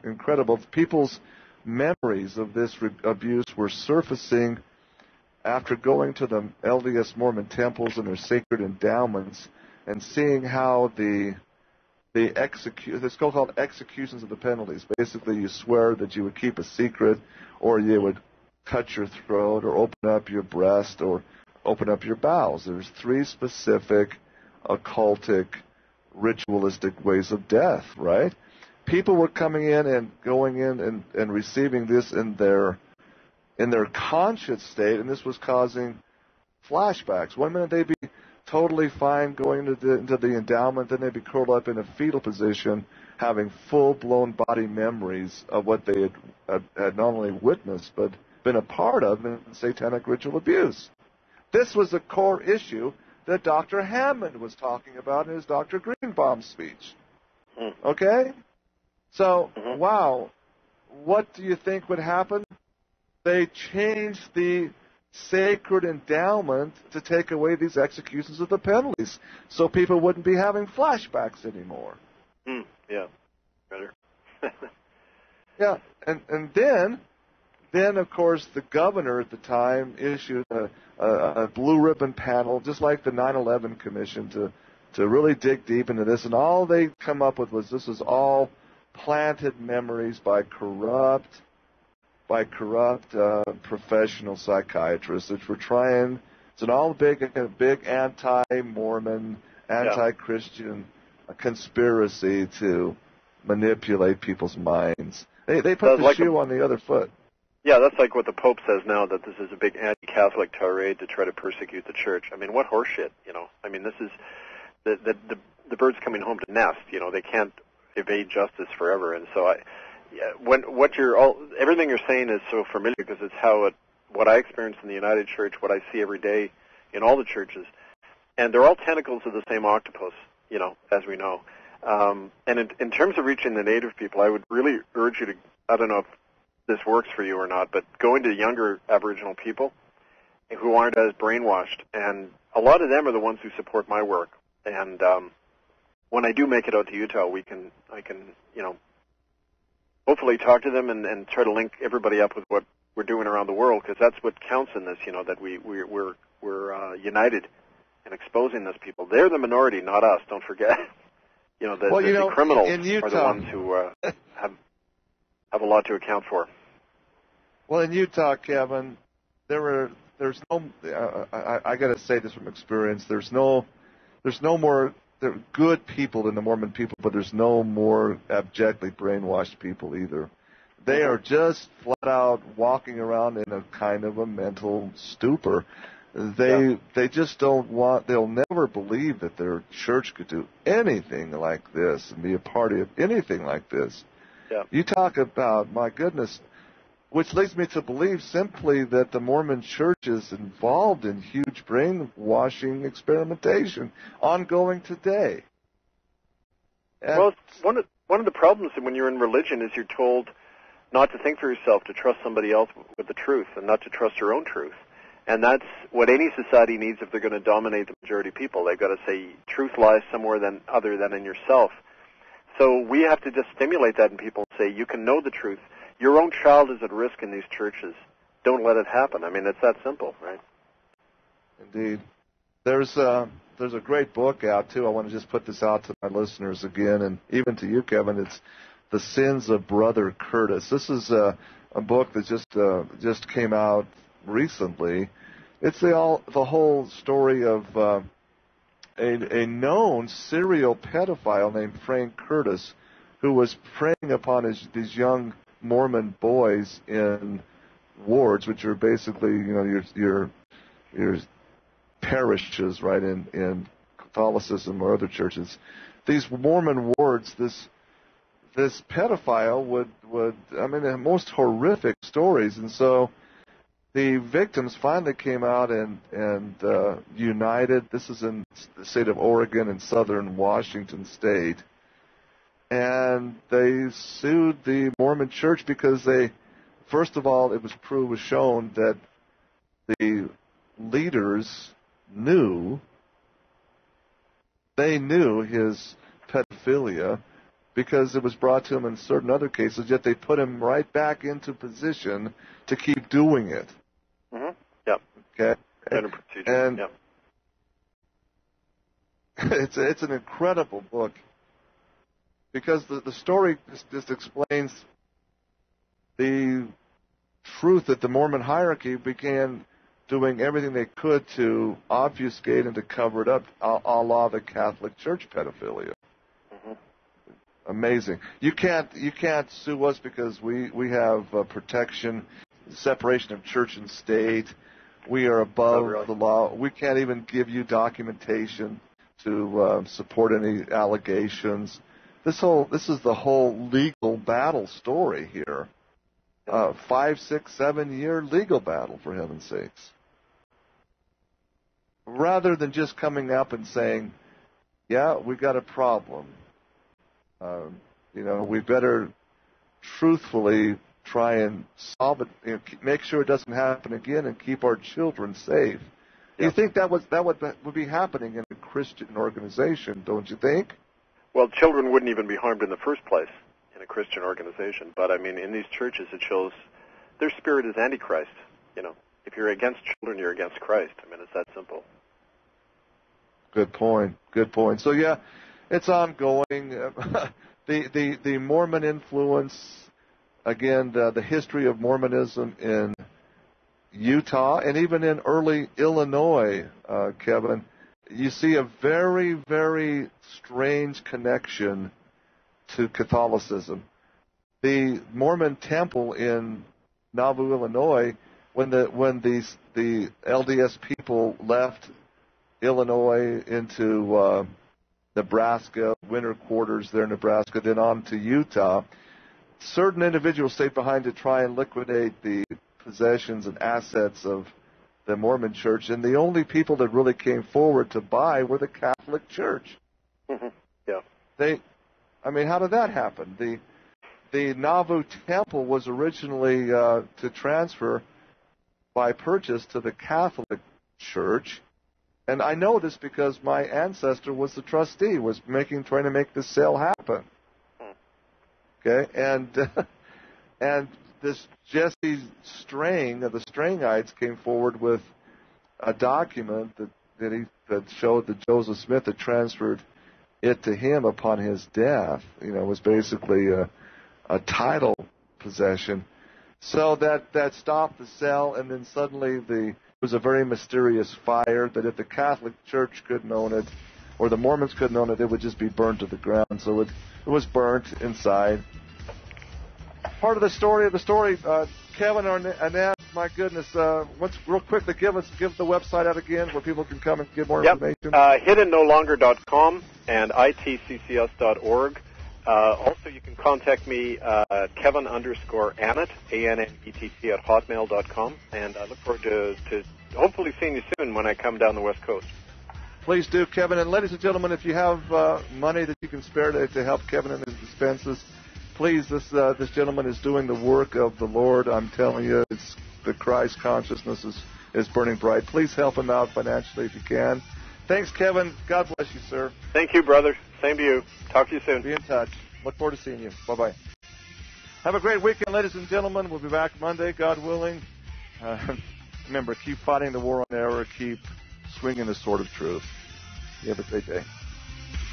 incredible. People's memories of this abuse were surfacing after going to the LDS Mormon temples and their sacred endowments and seeing how the so-called executions of the penalties. Basically, you swear that you would keep a secret, or you would cut your throat, or open up your breast, or open up your bowels. There's 3 specific occultic, ritualistic ways of death, right? People were coming in and going in and receiving this in their conscious state, and this was causing flashbacks. One minute they'd be totally fine going into the endowment, then they'd be curled up in a fetal position, having full-blown body memories of what they had not only witnessed, but been a part of in satanic ritual abuse. This was a core issue that Dr. Hammond was talking about in his Dr. Greenbaum speech. Okay? So, wow, what do you think would happen? They changed the sacred endowment to take away these executions of the penalties, so people wouldn't be having flashbacks anymore. Yeah, better. Yeah, and then of course the governor at the time issued a blue ribbon panel, just like the 9/11 Commission, to really dig deep into this, and all they come up with was this is all planted memories by corrupt professional psychiatrists that were trying. It's an all big anti-Mormon, anti-Christian conspiracy to manipulate people's minds. They put the shoe on the other foot. Yeah, that's like what the Pope says now, that this is a big anti-Catholic tirade to try to persecute the church. I mean, what horseshit, I mean, this is the birds coming home to nest. They can't evade justice forever, and so everything you're saying is so familiar, because it's what I experience in the United Church, what I see every day in all the churches, and they're all tentacles of the same octopus, as we know. And in terms of reaching the Native people, I would really urge you to, I don't know if this works for you or not, but go into younger Aboriginal people who aren't as brainwashed, and a lot of them are the ones who support my work. And when I do make it out to Utah, I can hopefully talk to them and try to link everybody up with what we're doing around the world, because that's what counts in this, that we're united in exposing those people. They're the minority, not us. Don't forget. The criminals are the ones who have a lot to account for. Well, in Utah, Kevin, there's no. I got to say this from experience. There's no more. There are good people than the Mormon people, but there's no more abjectly brainwashed people either. They are just flat out walking around in a kind of a mental stupor. They just don't want. They'll never believe that their church could do anything like this and be a party of anything like this. Yeah. You talk about, my goodness, which leads me to believe simply that the Mormon Church is involved in huge brainwashing experimentation ongoing today. And well, one of the problems when you're in religion is you're told not to think for yourself, to trust somebody else with the truth, and not to trust your own truth. And that's what any society needs if they're going to dominate the majority of people. They've got to say truth lies somewhere other than in yourself. So we have to just stimulate that in people and say, you can know the truth. Your own child is at risk in these churches. Don't let it happen. I mean, it's that simple, right? Indeed. There's a great book out, too. I want to just put this out to my listeners again, and even to you, Kevin. It's The Sins of Brother Curtis. This is a book that just came out recently. It's the whole story of a known serial pedophile named Frank Curtis, who was preying upon these young Mormon boys in wards, which are basically, your parishes, right, in Catholicism or other churches. These Mormon wards, this pedophile would the most horrific stories, and so the victims finally came out and united. This is in the state of Oregon and southern Washington state. And they sued the Mormon Church because first of all, it was shown that the leaders knew his pedophilia because it was brought to them in certain other cases, yet they put him right back into position to keep doing it. Mm-hmm. Yep. Okay. And yep. It's an incredible book because the story just explains the truth that the Mormon hierarchy began doing everything they could to obfuscate and to cover it up, a la the Catholic Church pedophilia. Mm-hmm. Amazing. You can't sue us because we have protection, separation of church and state. We are above the law. We can't even give you documentation to support any allegations. This is the whole legal battle story here. 5, 6, 7 year legal battle, for heaven's sakes. Rather than just coming up and saying, yeah, we got a problem. We better truthfully try and solve it, make sure it doesn't happen again, and keep our children safe. You think that would be happening in a Christian organization, don't you think? Well, children wouldn't even be harmed in the first place in a Christian organization. But, I mean, in these churches, it shows their spirit is Antichrist. If you're against children, you're against Christ. I mean, it's that simple. Good point. So, yeah, it's ongoing. The Mormon influence, again, the history of Mormonism in Utah and even in early Illinois, Kevin, you see a very, very strange connection to Catholicism. The Mormon temple in Nauvoo, Illinois, when the LDS people left Illinois into Nebraska, winter quarters there in Nebraska, then on to Utah, certain individuals stayed behind to try and liquidate the possessions and assets of the Mormon Church, and the only people that really came forward to buy were the Catholic Church. Mm-hmm. Yeah. How did that happen? The Nauvoo temple was originally to transfer by purchase to the Catholic Church, and I know this because my ancestor was the trustee, was trying to make this sale happen. Okay, and this Jesse Strang of the Strangites came forward with a document that showed that Joseph Smith had transferred it to him upon his death. It was basically a title possession. So that stopped the sale, and then suddenly it was a very mysterious fire that if the Catholic Church couldn't own it, or the Mormons couldn't own it, it would just be burned to the ground. So it was burnt inside. Part of the story Kevin or Annette, my goodness, real quickly give the website out again where people can come and get more information. HiddenNoLonger.com and itccs.org. Also, you can contact me at Kevin_Annett, ANNETT at hotmail.com, and I look forward to hopefully seeing you soon when I come down the West Coast. Please do, Kevin. And ladies and gentlemen, if you have money that you can spare to help Kevin in his expenses, please, this gentleman is doing the work of the Lord. I'm telling you, it's the Christ consciousness is burning bright. Please help him out financially if you can. Thanks, Kevin. God bless you, sir. Thank you, brother. Same to you. Talk to you soon. Be in touch. Look forward to seeing you. Bye-bye. Have a great weekend, ladies and gentlemen. We'll be back Monday, God willing. Remember, keep fighting the war on error. Keep swinging the sword of truth. You have a great day.